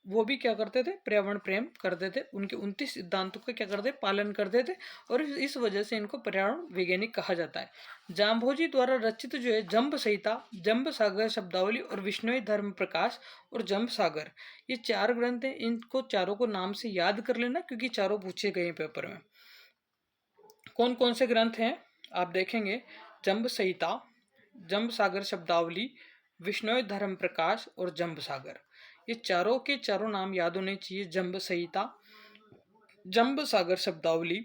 वो भी क्या करते थे? पर्यावरण प्रेम करते थे। उनके 29 सिद्धांतों का क्या करते? पालन करते थे। और इस वजह से इनको पर्यावरण वैज्ञानिक कहा जाता है। जाम्बोजी द्वारा रचित जो है जंब संहिता, जंब सागर शब्दावली और विष्णुई धर्म प्रकाश और जंब सागर, ये 4 ग्रंथ हैं। इनको चारों को नाम से याद कर लेना क्योंकि चारों पूछे गए पेपर में। कौन कौन से ग्रंथ हैं आप देखेंगे? जंब संहिता, जंब सागर शब्दावली, विष्णुई धर्म प्रकाश और जंब सागर। ये चारों के चारों नाम याद होने चाहिए। जंब संहिता, जंब सागर शब्दावली,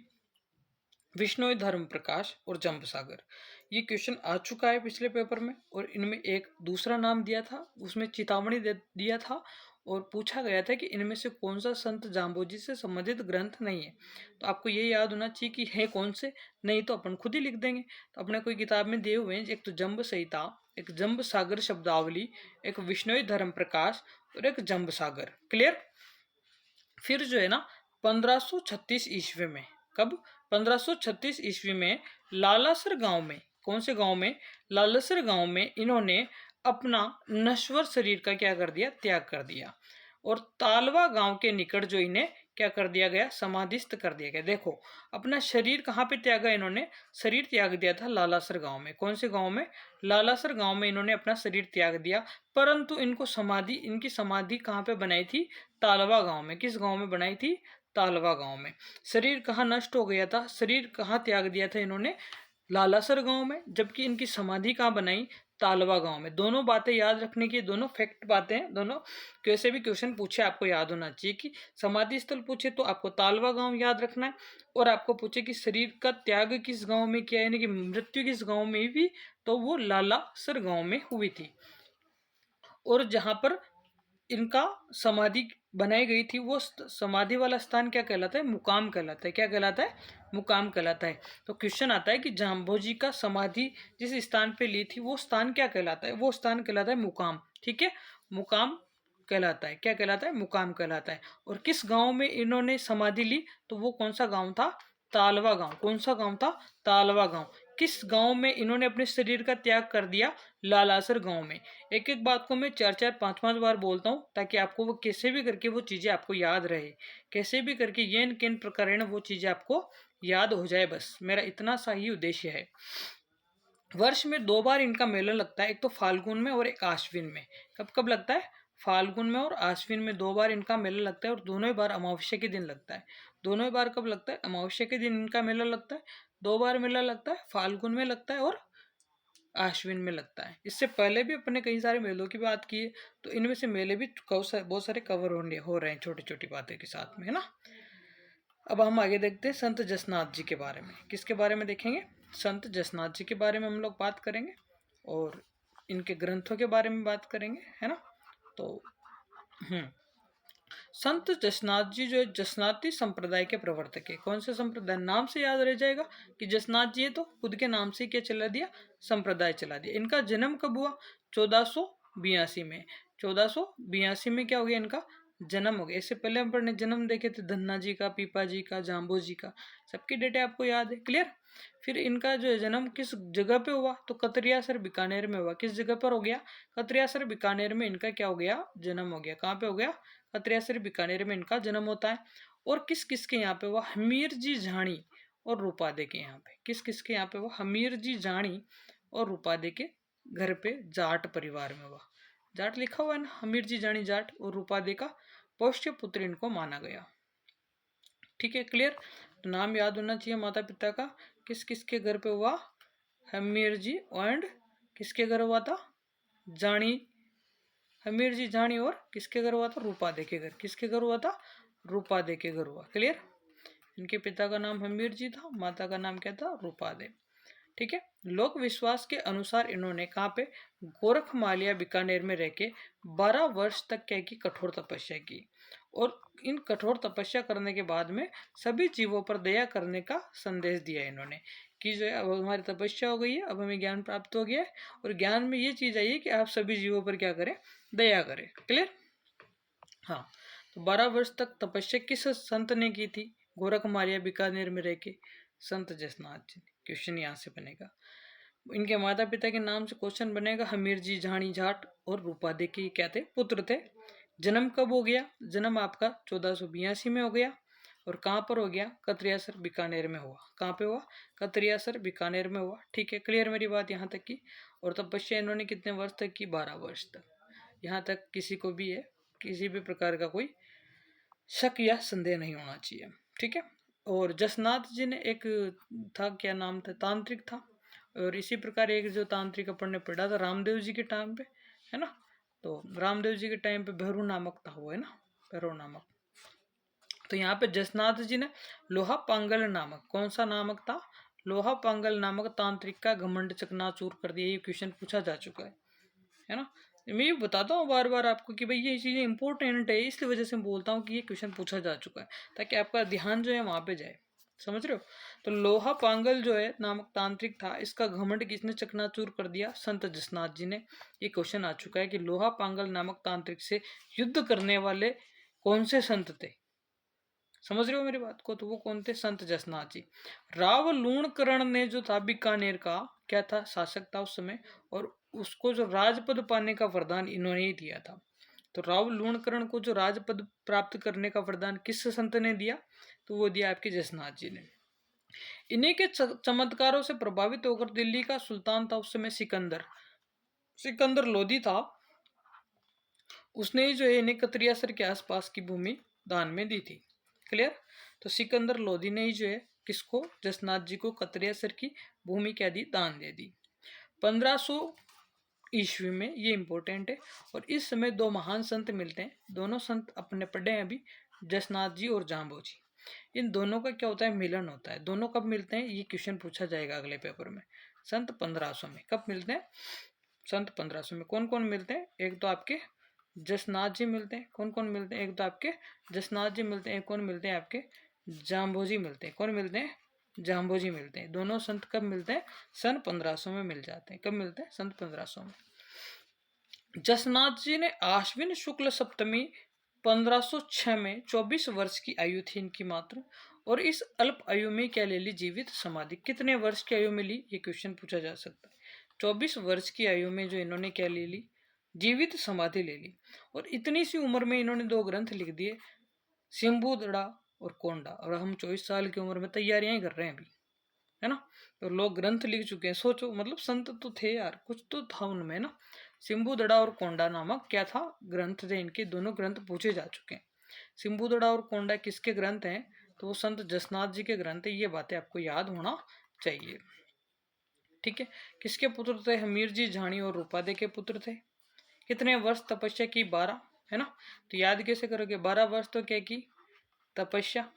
विष्णुई धर्म प्रकाश और जंब सागर। ये क्वेश्चन आ चुका है पिछले पेपर में। और इनमें एक दूसरा नाम दिया था, उसमें चेतावनी दिया था और पूछा गया था कि इनमें से कौन सा संत जाम्बोजी से संबंधित ग्रंथ नहीं है। तो आपको ये याद होना चाहिए कि है कौन से, नहीं तो अपन खुद ही लिख देंगे। तो अपने कोई किताब में दिए हुए हैं, एक तो जंब संहिता, एक जंब सागर शब्दावली, एक विष्णुई धर्म प्रकाश और एक जंब सागर। क्लियर। फिर जो है ना 1536 ईस्वी में, कब? 1536 ईस्वी में लालासर गांव में, कौन से गांव में? लालासर गांव में इन्होंने अपना नश्वर शरीर का क्या कर दिया? त्याग कर दिया। और तालवा गांव के निकट जो इन्हें क्या कर दिया गया? समाधिस्थ कर दिया गया। देखो अपना शरीर कहाँ पे त्यागा इन्होंने? शरीर त्याग दिया था लालासर गांव में। कौन से गांव में? लालासर गांव में इन्होंने अपना शरीर त्याग दिया। परंतु इनको समाधि, इनकी समाधि कहाँ पे बनाई थी? तालवा गांव में। किस गांव में बनाई थी? तालवा गांव में। शरीर कहाँ नष्ट हो गया था? शरीर कहाँ त्याग दिया था इन्होंने? लालासर गांव में। जबकि इनकी समाधि कहाँ बनाई? तालवा गांव में। दोनों बातें याद रखने की, दोनों फैक्ट बातें हैं। दोनों कैसे भी क्वेश्चन पूछे आपको याद होना चाहिए कि समाधि स्थल पूछे तो आपको तालवा गांव याद रखना है, और आपको पूछे कि शरीर का त्याग किस गांव में किया, यानी कि मृत्यु किस गांव में हुई, तो वो लालासर गांव में हुई थी। और जहां पर इनका समाधि बनाई गई थी वो समाधि वाला स्थान क्या कहलाता है? मुकाम कहलाता है। क्या कहलाता है? मुकाम कहलाता है। तो क्वेश्चन आता है कि जाम्बोजी का समाधि जिस स्थान पे ली थी वो स्थान क्या कहलाता है? वो स्थान कहलाता है मुकाम। ठीक है, मुकाम कहलाता है। क्या कहलाता है? मुकाम कहलाता है। और किस गांव में इन्होंने समाधि ली? तो वो कौन सा गांव था? तालवा गांव। कौन सा गांव था? तालवा गांव। किस गांव में इन्होंने अपने शरीर का त्याग कर दिया? लालासर गांव में। एक एक बात को मैं 4-4 5-5 बार बोलता हूँ ताकि आपको वो कैसे भी करके वो चीजें आपको याद रहे, कैसे भी करके ये किन प्रकार वो चीजें आपको याद हो जाए। बस मेरा इतना सा ही उद्देश्य है। वर्ष में 2 बार इनका मेला लगता है, एक तो फाल्गुन में और एक आश्विन में। कब कब लगता है? फाल्गुन में और आश्विन में 2 बार इनका मेला लगता है। और दोनों ही बार अमावस्या के दिन लगता है। दोनों ही बार कब लगता है? अमावस्या के दिन इनका मेला लगता है। 2 बार मेला लगता है, फाल्गुन में लगता है और आश्विन में लगता है। इससे पहले भी अपने कई सारे मेलों की बात की है, तो इनमें से मेले भी बहुत सारे कवर हो रहे हैं छोटी छोटी बातें के साथ में, है ना। अब हम आगे देखते हैं संत जसनाथ जी के बारे में। किसके बारे में देखेंगे? संत जसनाथ जी के बारे में हम लोग बात करेंगे और इनके ग्रंथों के बारे में बात करेंगे, है ना। तो संत जसनाथ जी जो है जसनाती संप्रदाय के प्रवर्तक है। कौन से संप्रदाय? नाम से याद रह जाएगा कि जसनाथ जी है तो खुद के नाम से क्या चला दिया? संप्रदाय चला दिया। इनका जन्म कब हुआ? 1482 में। 1482 में क्या हो गया इनका जन्म हो गया। इससे पहले हम पढ़ने जन्म देखे थे धन्ना जी का, पीपा जी का, जाम्बो जी का, सबकी डेटे आपको याद है, क्लियर। फिर इनका जो है जन्म किस जगह पे हुआ, तो कतरियासर बीकानेर में हुआ। किस जगह पर हो गया, कतरियासर बीकानेर में इनका क्या हो गया, जन्म हो गया। कहाँ पे हो गया, कतरियासर बीकानेर में इनका जन्म होता है। और किस किस के यहाँ पे हुआ, हमीर जी झाणी और रूपादे के यहाँ पे। किस किस के यहाँ पे हुआ, हमीर जी झाणी और रूपादे के घर पे जाट परिवार में हुआ। जाट लिखा हुआ है ना, हमीर जी जानी जाट और रूपादे का पौष्य पुत्र इनको माना गया। ठीक है, क्लियर। तो नाम याद होना चाहिए माता पिता का। किस किस के घर पे हुआ, हमीर जी एंड किसके घर हुआ था, जानी, हमीर जी जानी और किसके घर हुआ था, रूपादे के घर। किसके घर हुआ था, रूपादे के घर हुआ, क्लियर। इनके पिता का नाम हमीर जी था, माता का नाम क्या था, रूपादे। ठीक है। लोक विश्वास के अनुसार इन्होंने कहाँ पे, गोरखमालिया बीकानेर में रह के 12 वर्ष तक क्या की, कठोर तपस्या की। और इन कठोर तपस्या करने के बाद में सभी जीवों पर दया करने का संदेश दिया इन्होंने, कि जो है अब हमारी तपस्या हो गई है, अब हमें ज्ञान प्राप्त हो गया है, और ज्ञान में ये चीज आई है कि आप सभी जीवों पर क्या करें, दया करें, क्लियर। हाँ, तो 12 वर्ष तक तपस्या किस संत ने की थी, गोरखमालिया बीकानेर में रह के, संत जसनाथ जी ने। क्वेश्चन यहाँ से बनेगा। इनके माता पिता के नाम से क्वेश्चन बनेगा, हमीर जी झाणी जाट और रूपादे के क्या थे, पुत्र थे। जन्म कब हो गया, जन्म आपका 1482 में हो गया। और कहाँ पर हो गया, कतरियासर बीकानेर में हुआ। कहाँ पे हुआ, कतरियासर बीकानेर में हुआ। ठीक है, क्लियर मेरी बात यहाँ तक की। और तपस्या इन्होंने कितने वर्ष तक की, 12 वर्ष तक। यहाँ तक किसी को भी है, किसी भी प्रकार का कोई शक या संदेह नहीं होना चाहिए। ठीक है। और जसनाथ जी ने एक था, क्या नाम था, तांत्रिक था। और इसी प्रकार एक जो तांत्रिक अपन ने पढ़ा था रामदेव जी के टाइम पे, है ना। तो रामदेव जी के टाइम पे भैरू नामक था वो, है ना, भैरू नामक। तो यहाँ पे जसनाथ जी ने लोहा पांगल नामक, कौन सा नामक था, लोहा पांगल नामक तांत्रिक का घमंड चकनाचूर कर दिया। ये क्वेश्चन पूछा जा चुका है ना। मैं ये बताता हूँ बार बार आपको कि भाई ये चीज़ें इंपॉर्टेंट है, इसलिए वजह से मैं बोलता हूँ कि ये क्वेश्चन पूछा जा चुका है, ताकि आपका ध्यान जो है वहां पे जाए, समझ रहे हो। तो लोहा पांगल जो है नामक तांत्रिक था, इसका घमंड किसने चकनाचूर कर दिया, संत जसनाथ जी ने। ये क्वेश्चन आ चुका है कि लोहा पांगल नामक तांत्रिक से युद्ध करने वाले कौन से संत थे, समझ रहे हो मेरी बात को। तो वो कौन थे, संत जसनाथ जी। राव लूणकरण ने जो था बीकानेर का क्या था, शासक था उस समय, और उसको जो राजपद पाने का वरदान इन्होंने ही दिया था। तो राव लूणकरण को जो राजपद प्राप्त करने का वरदान किस संत ने दिया, तो वो दिया आपके जसनाथ जी ने। इन्हीं के चमत्कारों से प्रभावित होकर दिल्ली का सुल्तान था उस समय सिकंदर, सिकंदर लोधी था, उसने ही जो है इन्हें कतरियासर के आसपास की भूमि दान में दी थी, क्लियर। तो सिकंदर लोधी ने ही जो है किसको, जसनाथ जी को कतरियासर की भूमि क्या दी, दान दे दी। 1500 ईस्वी में, ये इंपॉर्टेंट है। और इस समय दो महान संत मिलते हैं, दोनों संत अपने पढ़े हैं अभी, जसनाथ जी और जाम्बो जी। इन दोनों का क्या होता है, मिलन होता है। दोनों कब मिलते हैं, ये क्वेश्चन पूछा जाएगा अगले पेपर में। संत 1500 में कब मिलते हैं, संत 1500 में कौन कौन मिलते हैं, एक तो आपके जसनाथ जी मिलते हैं, कौन कौन मिलते हैं, एक तो आपके जसनाथ जी मिलते हैं, कौन मिलते हैं, आपके जाम्बो जी मिलते हैं। कौन मिलते हैं, जाम्बो जी मिलते हैं। दोनों संत कब मिलते हैं, सन 1500 में मिल जाते हैं। कब मिलते हैं, सन 1500 में। जसनाथ जी ने आश्विन शुक्ल सप्तमी 1506 में 24 वर्ष की आयु थी इनकी मात्र, और इस अल्प आयु में क्या ले ली, जीवित समाधि। कितने वर्ष की आयु में ली, ये क्वेश्चन पूछा जा सकता है। 24 वर्ष की आयु में जो इन्होंने क्या ले ली, जीवित समाधि ले ली। और इतनी सी उम्र में इन्होंने दो ग्रंथ लिख दिए, सिंबुदड़ा और कोंडा। और हम 24 साल की उम्र में तैयारियां ही कर रहे हैं अभी, है ना। तो लोग ग्रंथ लिख चुके हैं, सोचो, मतलब संत तो थे यार, कुछ तो था उनमें ना। सिंबुदड़ा और कोंडा नामक क्या था, ग्रंथ थे इनके। दोनों ग्रंथ पूछे जा चुके हैं। सिंबुदड़ा और कोंडा किसके ग्रंथ हैं, तो वो संत जसनाथ जी के ग्रंथ है। ये बातें आपको याद होना चाहिए, ठीक है। किसके पुत्र थे, हमीर जी झाणी और रूपादे के पुत्र थे। कितने वर्ष तपस्या की, 12, है ना। तो याद कैसे करोगे, 12 वर्ष तो क्या की, तपस्या,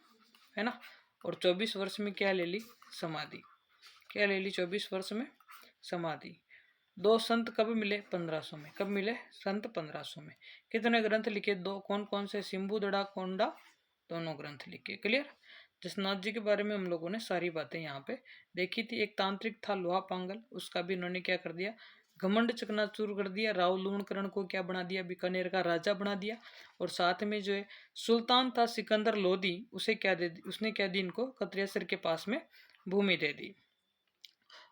है ना। और 24 वर्ष में क्या ले ली, समाधि। क्या ले ली 24 वर्ष में, समाधि। दो संत कब मिले, 1500 में। कब मिले, संत 1500 में। कितने ग्रंथ लिखे, दो। कौन कौन से, सिंबुदड़ा कोंडा, दोनों ग्रंथ लिखे, क्लियर। जसनाथ जी के बारे में हम लोगों ने सारी बातें यहाँ पे देखी थी। एक तांत्रिक था लोहा पांगल, उसका भी इन्होंने क्या कर दिया, घमंड चकनाचूर कर दिया, राव लूणकरण को क्या बना दिया, बीकानेर का राजा बना दिया। और साथ में जो है सुल्तान था सिकंदर लोदी, उसे क्या दे दी, उसने क्या दी, इनको कतरियासर के पास में भूमि दे दी।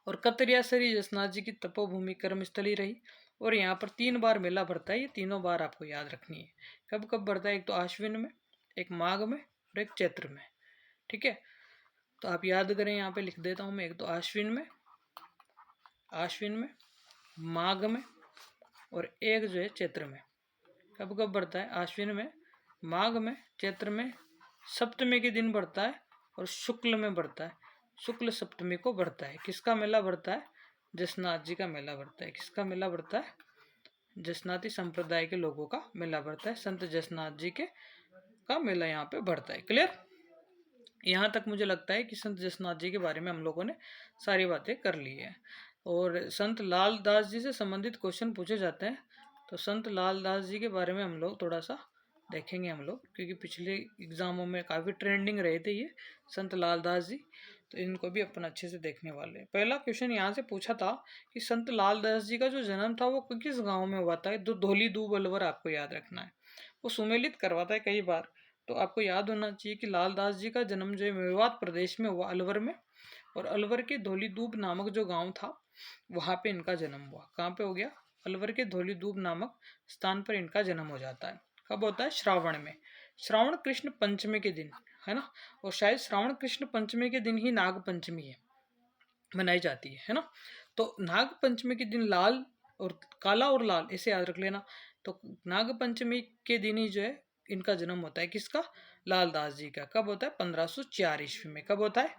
और कतरियासरी जसनाथ जी की तपोभूमि कर्मस्थली रही। और यहाँ पर 3 बार मेला भरता है, ये तीनों बार आपको याद रखनी है। कब कब भरता है, एक तो आश्विन में, एक माघ में और एक चैत्र में। ठीक है, तो आप याद करें, यहाँ पे लिख देता हूँ मैं, एक तो आश्विन में, माघ में और एक जो है चैत्र में। कब कब बढ़ता है, आश्विन में, माघ में, चैत्र में, सप्तमी के दिन बढ़ता है और शुक्ल में बढ़ता है, शुक्ल सप्तमी को बढ़ता है। किसका मेला बढ़ता है, जसनाथ जी का मेला बढ़ता है। किसका मेला बढ़ता है, जसनाती संप्रदाय के लोगों का मेला बढ़ता है, संत जसनाथ जी के का मेला यहाँ पे बढ़ता है। क्लियर, यहाँ तक मुझे लगता है कि संत जसनाथ जी के बारे में हम लोगों ने सारी बातें कर ली है। और संत लाल दास जी से संबंधित क्वेश्चन पूछे जाते हैं, तो संत लाल दास जी के बारे में हम लोग थोड़ा सा देखेंगे हम लोग, क्योंकि पिछले एग्जामों में काफ़ी ट्रेंडिंग रहे थे ये संत लाल दास जी, तो इनको भी अपन अच्छे से देखने वाले हैं। पहला क्वेश्चन यहाँ से पूछा था कि संत लाल दास जी का जो जन्म था वो किस गाँव में हुआ था। धौली दूब अलवर आपको याद रखना है, वो सुमेलित करवाता है कई बार, तो आपको याद होना चाहिए कि लालदास जी का जन्म जो है मेवात प्रदेश में हुआ, अलवर में। और अलवर के धौलीदूब नामक जो गांव था वहां पे इनका जन्म हुआ। कहाँ पे हो गया, अलवर के धौलीदूब नामक स्थान पर इनका जन्म हो जाता है। कब होता है, श्रावण में, श्रावण कृष्ण पंचमी के दिन, है ना। और शायद श्रावण कृष्ण पंचमी के दिन ही नाग पंचमी है, मनाई जाती है ना। तो नाग पंचमी के दिन लाल और काला और लाल ऐसे याद रख लेना। तो नाग पंचमी के दिन ही जो है इनका जन्म होता है, किसका, लालदास जी का। कब होता है, 1504 ईस्वी में। कब होता है,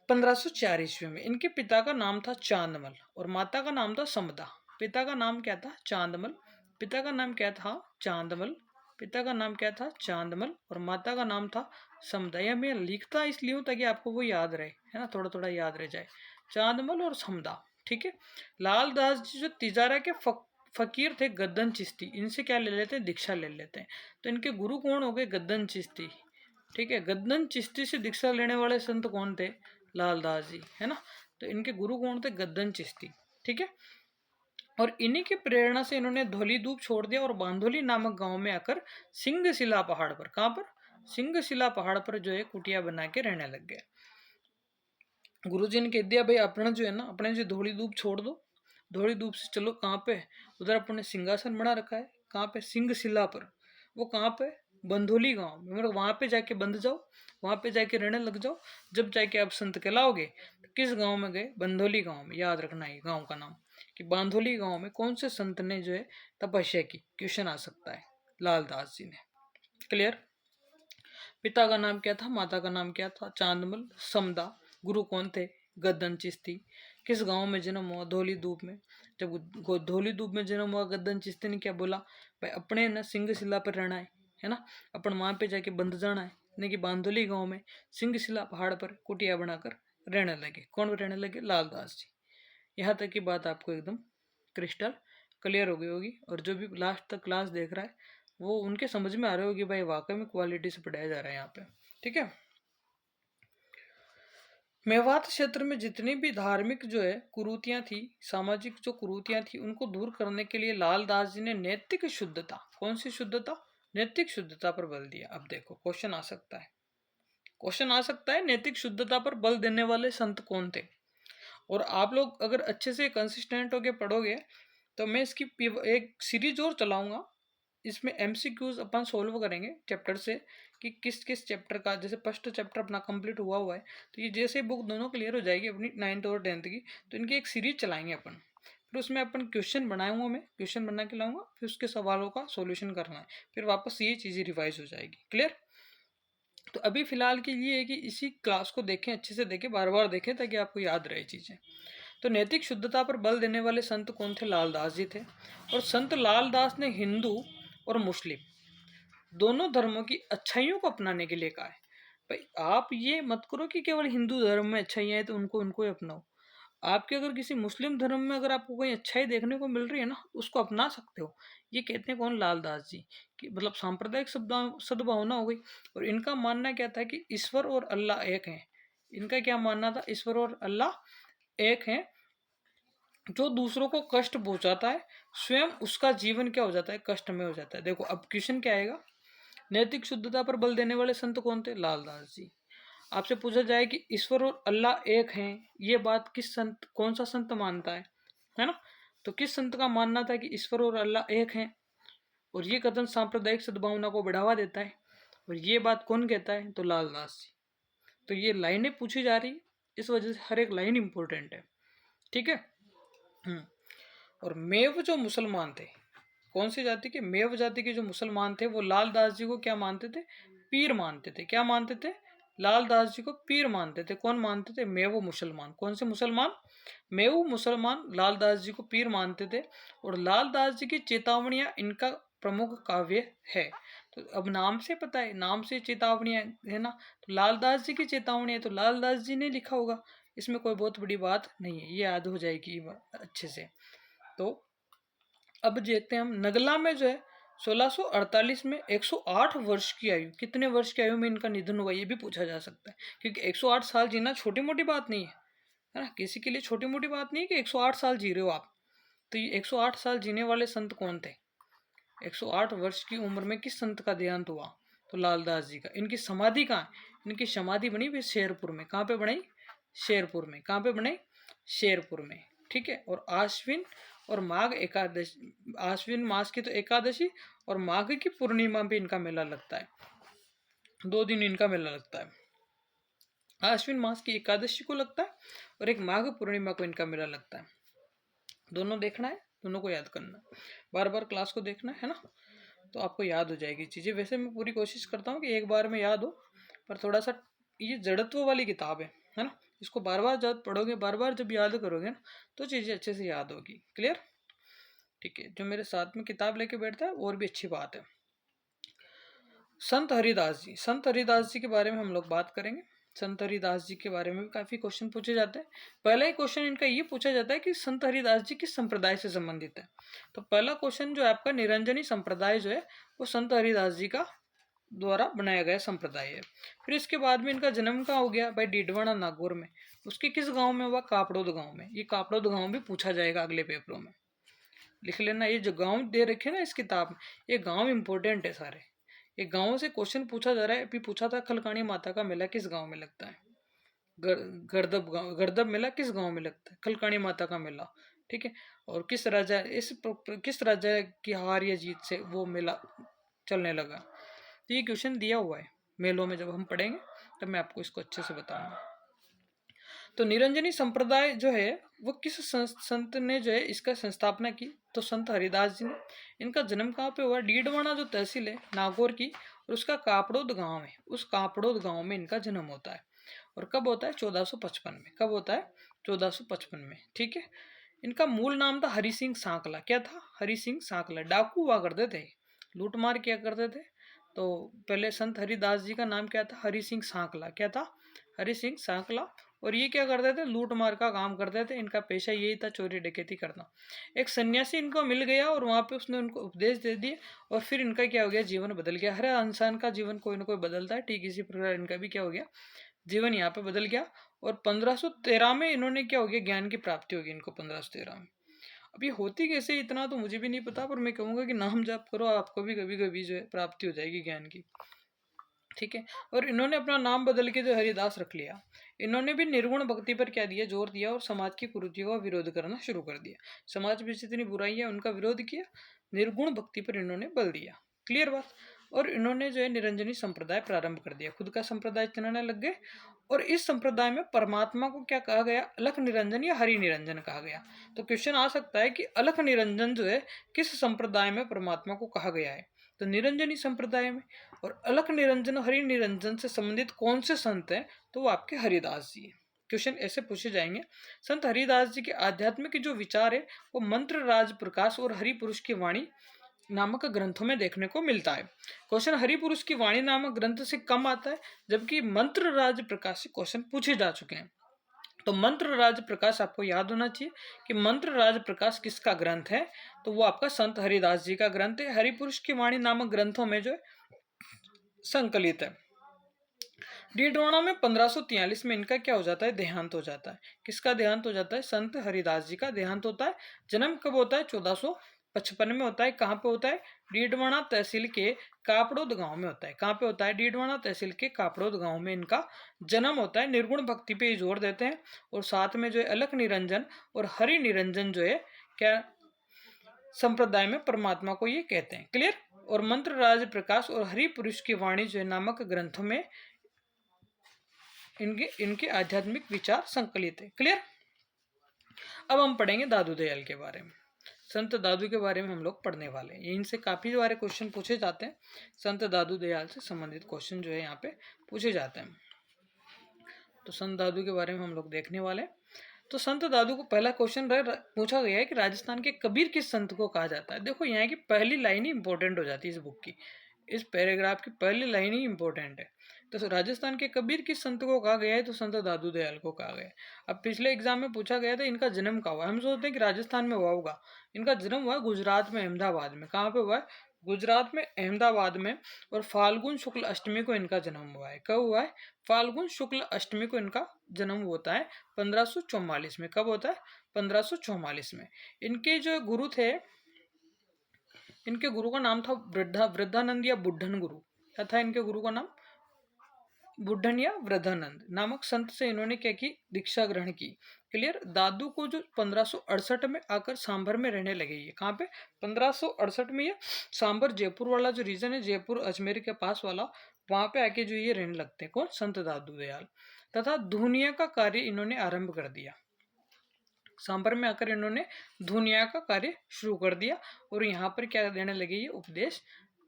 1504 ईस्वी में। इनके पिता का नाम था चांदमल और माता का नाम था समदा। पिता का नाम क्या था, चांदमल, पिता का नाम क्या था, चांदमल, पिता का नाम क्या था, चांदमल, और माता का नाम था समदा। यह मैं लिखता इसलिए हूँ ताकि आपको वो याद रहे, है ना, थोड़ा थोड़ा याद रह जाए, चांदमल और समदा। ठीक है, लालदास जी जो तिजारा के फकीर थे गद्दन चिश्ती, इनसे क्या ले लेते हैं, दीक्षा ले लेते हैं। तो इनके गुरु कौन हो गए, गद्दन चिश्ती। ठीक है, गद्दन चिश्ती से दीक्षा लेने वाले संत कौन थे, लालदास जी, है ना। तो इनके गुरु कौन थे, गद्दन चिश्ती। ठीक है, और इन्हीं की प्रेरणा से इन्होंने धौलीदूब छोड़ दिया और बांधोली नामक गांव में आकर सिंहशिला पहाड़ पर, कहां पर, सिंहशिला पहाड़ पर जो है कुटिया बना के रहने लग गए। गुरुजी ने कह दिया भाई अपना जो है ना, अपने जो धौलीदूब छोड़ दो, धौलीदूब से चलो कहाँ पे, उधर अपने सिंहासन बना रखा है, कहाँ पे, सिंहशिला पर। वो कहाँ पे, बंधोली गांव में, मतलब वहां पे जाके बंध जाओ, वहां पे जाके रहने लग जाओ। जब जाके आप संत कहलाओगे, तो किस गांव में गए, बंधोली गांव में। याद रखना है गांव का नाम, कि बांधोली गांव में कौन से संत ने जो है तपस्या की, क्वेश्चन आ सकता है, लालदास जी ने। क्लियर, पिता का नाम क्या था, माता का नाम क्या था, चांदमल, समदा। गुरु कौन थे, गद्दन चिश्ती। किस गांव में जन्म हुआ, धौली दूब में। जब धौली दूब में जन्म हुआ, गद्दन चिश्ती ने क्या बोला, भाई अपने न सिंहशिला पर रहना है ना, अपन वहां पे जाके बंध जाना है। यानी कि बांधोली गांव में सिंहशिला पहाड़ पर कुटिया बनाकर रहने लगे। कौन रहने लगे, लालदास जी। यहाँ तक की बात आपको एकदम क्रिस्टल क्लियर हो गई होगी, और जो भी लास्ट तक क्लास देख रहा है वो उनके समझ में आ रहा होगी भाई वाकई में क्वालिटी से पढ़ाया जा रहा है यहाँ पे। ठीक है, मेवात क्षेत्र में जितनी भी धार्मिक जो है कुरीतियां थी, सामाजिक जो कुरीतियां थी, उनको दूर करने के लिए लालदास जी ने नैतिक शुद्धता, कौन सी शुद्धता, नैतिक शुद्धता पर बल दिया। अब देखो क्वेश्चन आ सकता है, क्वेश्चन आ सकता है नैतिक शुद्धता पर बल देने वाले संत कौन थे। और आप लोग अगर अच्छे से कंसिस्टेंट होके पढ़ोगे तो मैं इसकी एक सीरीज और चलाऊंगा, इसमें एमसीक्यूज अपन सोल्व करेंगे चैप्टर से, कि किस किस चैप्टर का, जैसे फर्स्ट चैप्टर अपना कंप्लीट हुआ हुआ है, तो ये जैसे बुक दोनों क्लियर हो जाएगी अपनी 9th और 10th की, तो इनकी एक सीरीज चलाएंगे अपन। फिर उसमें अपन क्वेश्चन बनाऊंगा, मैं क्वेश्चन बना के लाऊंगा, फिर उसके सवालों का सॉल्यूशन करना है, फिर वापस ये चीज़ें रिवाइज हो जाएगी। क्लियर, तो अभी फिलहाल के लिए है कि इसी क्लास को देखें, अच्छे से देखें, बार बार देखें ताकि आपको याद रहे चीज़ें। तो नैतिक शुद्धता पर बल देने वाले संत कौन थे, लालदास जी थे। और संत लालदास ने हिंदू और मुस्लिम दोनों धर्मों की अच्छाइयों को अपनाने के लिए कहा है। भाई आप ये मत करो कि केवल हिंदू धर्म में अच्छाइयाँ हैं तो उनको उनको ही अपनाओ। आपके अगर किसी मुस्लिम धर्म में अगर आपको कोई अच्छाई देखने को मिल रही है ना, उसको अपना सकते हो। ये कहते हैं कौन, लालदास जी, कि मतलब सांप्रदायिक सद्भावना हो गई। और इनका मानना क्या था कि ईश्वर और अल्लाह एक हैं। इनका क्या मानना था, ईश्वर और अल्लाह एक हैं। जो दूसरों को कष्ट पहुंचाता है स्वयं उसका जीवन क्या हो जाता है, कष्ट में हो जाता है। देखो अब क्वेश्चन क्या आएगा, नैतिक शुद्धता पर बल देने वाले संत कौन थे, लालदास जी। आपसे पूछा जाए कि ईश्वर और अल्लाह एक हैं, ये बात किस संत, कौन सा संत मानता है ना। तो किस संत का मानना था कि ईश्वर और अल्लाह एक हैं, और ये कथन सांप्रदायिक सद्भावना को बढ़ावा देता है, और ये बात कौन कहता है, तो लालदास जी। तो ये लाइनें पूछी जा रही, इस वजह से हर एक लाइन इंपॉर्टेंट है, ठीक है। हम्म। और मेव जो मुसलमान थे, कौन सी जाति के, मेव जाति के जो मुसलमान थे, वो लालदास जी को क्या मानते थे, पीर मानते थे। क्या मानते थे, लालदास जी को पीर मानते थे। कौन मानते थे, मेव मुसलमान। कौन से मुसलमान, मेव मुसलमान लालदास जी को पीर मानते थे। और लालदास जी की चेतावनियां इनका प्रमुख काव्य है। तो अब नाम से पता है, नाम से चेतावनियां है ना, तो लालदास जी की चेतावनी है, तो लालदास जी ने लिखा होगा, इसमें कोई बहुत बड़ी बात नहीं है, ये याद हो जाएगी अच्छे से। तो अब देखते हैं हम, नगला में जो है 1648 में 108 वर्ष की आयु, कितने वर्ष की आयु में इनका निधन हुआ, ये भी पूछा जा सकता है। क्योंकि 108 साल जीना छोटी मोटी बात नहीं है ना, किसी के लिए छोटी मोटी बात नहीं है कि 108 साल जी रहे हो आप। तो ये 108 साल जीने वाले संत कौन थे, 108 वर्ष की उम्र में किस संत का देहांत हुआ, तो लालदास जी का। इनकी समाधि कहाँ है, इनकी समाधि बनी हुई शेरपुर में। कहाँ पे बनाई, शेरपुर में। कहाँ पे बनाई, शेरपुर में, ठीक है। और आश्विन और माघ एकादशी, आश्विन मास की तो एकादशी और माघ की पूर्णिमा पे इनका मेला लगता है, 2 दिन इनका मेला लगता है। आश्विन मास की एकादशी को लगता है और एक माघ पूर्णिमा को इनका मेला लगता है। दोनों देखना है, दोनों को याद करना है, बार बार क्लास को देखना है ना, तो आपको याद हो जाएगी चीज़ें। वैसे मैं पूरी कोशिश करता हूँ कि एक बार में याद हो, पर थोड़ा सा ये जड़त्व वाली किताब है ना, इसको बार बार जब पढ़ोगे, बार बार जब याद करोगे ना, तो चीज़ें अच्छे से याद होगी। क्लियर, ठीक है। जो मेरे साथ में किताब लेके बैठता है और भी अच्छी बात है। संत हरिदास जी, संत हरिदास जी के बारे में हम लोग बात करेंगे। संत हरिदास जी के बारे में भी काफी क्वेश्चन पूछे जाते हैं। पहला ही क्वेश्चन इनका ये पूछा जाता है कि संत हरिदास जी किस संप्रदाय से संबंधित है। तो पहला क्वेश्चन जो है आपका, निरंजनी संप्रदाय जो है वो संत हरिदास जी का द्वारा बनाया गया संप्रदाय है। फिर इसके बाद में इनका जन्म कहाँ हो गया भाई, डीडवाना नागौर में। उसके किस गांव में हुआ, कापड़ोद गांव में। ये कापड़ोद गांव भी पूछा जाएगा अगले पेपरों में, लिख लेना। ये जो गांव दे रखे ना इस किताब में, ये गांव इंपॉर्टेंट है सारे। ये गांव से क्वेश्चन पूछा जा रहा है। अभी पूछा था खलकाणी माता का मेला किस गांव में लगता है, गर्दब गांव, गर्दब मेला किस गांव में लगता है, खलकाणी माता का मेला, ठीक है। और किस राजा, किस राजा की हार या जीत से वो मेला चलने लगा। तो ये क्वेश्चन दिया हुआ है मेलों में, जब हम पढ़ेंगे तब मैं आपको इसको अच्छे से बताऊंगा। तो निरंजनी संप्रदाय जो है वो किस संत ने जो है इसका संस्थापना की, तो संत हरिदास जी ने। इनका जन्म कहाँ पे हुआ, डीडवाना जो तहसील है नागौर की, और उसका कापड़ोद गांव है, उस कापड़ोद गांव में इनका जन्म होता है। और कब होता है, 1455 में। कब होता है, 1455 में, ठीक है। इनका मूल नाम था हरि सिंह सांकला। क्या था, हरि सिंह सांकला। डाकू हुआ करते थे, लूटमार किया करते थे। तो पहले संत हरिदास जी का नाम क्या था, हरि सिंह सांकला। क्या था, हरि सिंह सांकला। और ये क्या करते थे, लूट मार का काम करते थे। इनका पेशा यही था, चोरी डकैती करना। एक सन्यासी इनको मिल गया और वहाँ पे उसने उनको उपदेश दे दिए, और फिर इनका क्या हो गया, जीवन बदल गया। हर इंसान का जीवन कोई ना कोई बदलता है, ठीक इसी प्रकार इनका भी क्या हो गया, जीवन यहाँ पे बदल गया। और 1513 में इन्होंने क्या हो गया, ज्ञान की प्राप्ति होगी इनको 1513 में। अब ये होती कैसे, इतना तो मुझे भी नहीं पता, पर मैं कहूँगा कि नाम जाप करो, आपको भी कभी कभी जो है प्राप्ति हो जाएगी ज्ञान की, ठीक है। और इन्होंने अपना नाम बदल के जो हरिदास रख लिया। इन्होंने भी निर्गुण भक्ति पर क्या दिया, जोर दिया, और समाज की कुरीतियों का विरोध करना शुरू कर दिया। समाज में जितनी बुराइयां उनका विरोध किया, निर्गुण भक्ति पर इन्होंने बल दिया। क्लियर बात। और इन्होंने जो है निरंजनी संप्रदाय प्रारंभ कर दिया, खुद का संप्रदाय चलाने लग गए। और इस संप्रदाय में परमात्मा को क्या कहा गया, अलख निरंजन या हरि निरंजन कहा गया। तो क्वेश्चन आ सकता है कि अलख निरंजन जो है किस संप्रदाय में परमात्मा को कहा गया है, तो निरंजनी संप्रदाय में। और अलख निरंजन हरि निरंजन से संबंधित कौन से संत हैं, तो वो आपके हरिदास जी हैं। क्वेश्चन ऐसे पूछे जाएंगे। संत हरिदास जी के आध्यात्मिक जो विचार है वो मंत्र राज प्रकाश और हरि पुरुष की वाणी नामक ग्रंथों में देखने को मिलता है। क्वेश्चन हरि पुरुष की वाणी नामक ग्रंथ से कम आता है, जबकि मंत्र राज प्रकाश से क्वेश्चन पूछे जा चुके हैं। तो मंत्र राज प्रकाश आपको याद होना चाहिए कि मंत्र राज प्रकाश किसका ग्रंथ है, तो वो आपका संत हरिदास जी का ग्रंथ है। हरिपुरुष की वाणी नामक ग्रंथों में जो है संकलित है। डीडवाना में 1543 में इनका क्या हो जाता है, देहांत हो जाता है। किसका देहांत हो जाता है, संत हरिदास जी का देहांत होता है। जन्म कब होता है, 1455 में होता है। कहाँ पे होता है, डीडवाना तहसील के कापड़ोद गांव में होता है। कहाँ पे होता है, डीडवाना तहसील के कापड़ोद गांव में इनका जन्म होता है। निर्गुण भक्ति पे ही जोर देते हैं और साथ में जो है अलख निरंजन और हरि निरंजन जो है क्या संप्रदाय में परमात्मा को ये कहते हैं। क्लियर। और मंत्र राज प्रकाश और हरि पुरुष की वाणी जो है नामक ग्रंथों में इनके इनके आध्यात्मिक विचार संकलित है। क्लियर। अब हम पढ़ेंगे दादू दयाल के बारे में। संत दादू के बारे में हम लोग पढ़ने वाले हैं। इनसे काफी सारे क्वेश्चन पूछे जाते हैं। संत दादू दयाल से संबंधित क्वेश्चन जो है यहाँ पे पूछे जाते हैं। तो संत दादू के बारे में हम लोग देखने वाले हैं। तो संत दादू को पहला क्वेश्चन पूछा गया है कि राजस्थान के कबीर किस संत को कहा जाता है। देखो यहाँ की पहली लाइन ही इंपॉर्टेंट हो जाती है इस बुक की। इस पैराग्राफ की पहली लाइन ही इंपॉर्टेंट है। तो राजस्थान के कबीर किस संत को कहा गया है, तो संत दादू दयाल को कहा गया है। अब पिछले एग्जाम में पूछा गया था इनका जन्म कहाँ हुआ। हम सोचते हैं कि राजस्थान में हुआ होगा। इनका जन्म हुआ गुजरात में, अहमदाबाद में। कहाँ पे हुआ है, गुजरात में, अहमदाबाद में। और फाल्गुन शुक्ल अष्टमी को इनका जन्म हुआ है। कब हुआ है, फाल्गुन शुक्ल अष्टमी को इनका जन्म होता है 1544 में। कब होता है, 1544 में। इनके जो गुरु थे, इनके गुरु का नाम था वृद्धानंद या बुद्धन गुरु। क्या था इनके गुरु का नाम, बुद्धन या वृद्धानंद नामक संत से इन्होंने क्या की, दीक्षा ग्रहण की। क्लियर। दादू को जो 1568 में आकर सांभर में रहने लगे। ये कहाँ पे, 1568 में। ये सांभर जयपुर वाला जो रीजन है, जयपुर अजमेर के पास वाला, वहां पे आके जो ये रहने लगते हैं। कौन, संत दादू दयाल। तथा धुनिया का कार्य इन्होंने आरंभ कर दिया। सांभर में आकर इन्होंने धुनिया का कार्य शुरू कर दिया और यहाँ पर क्या देने लगे, ये उपदेश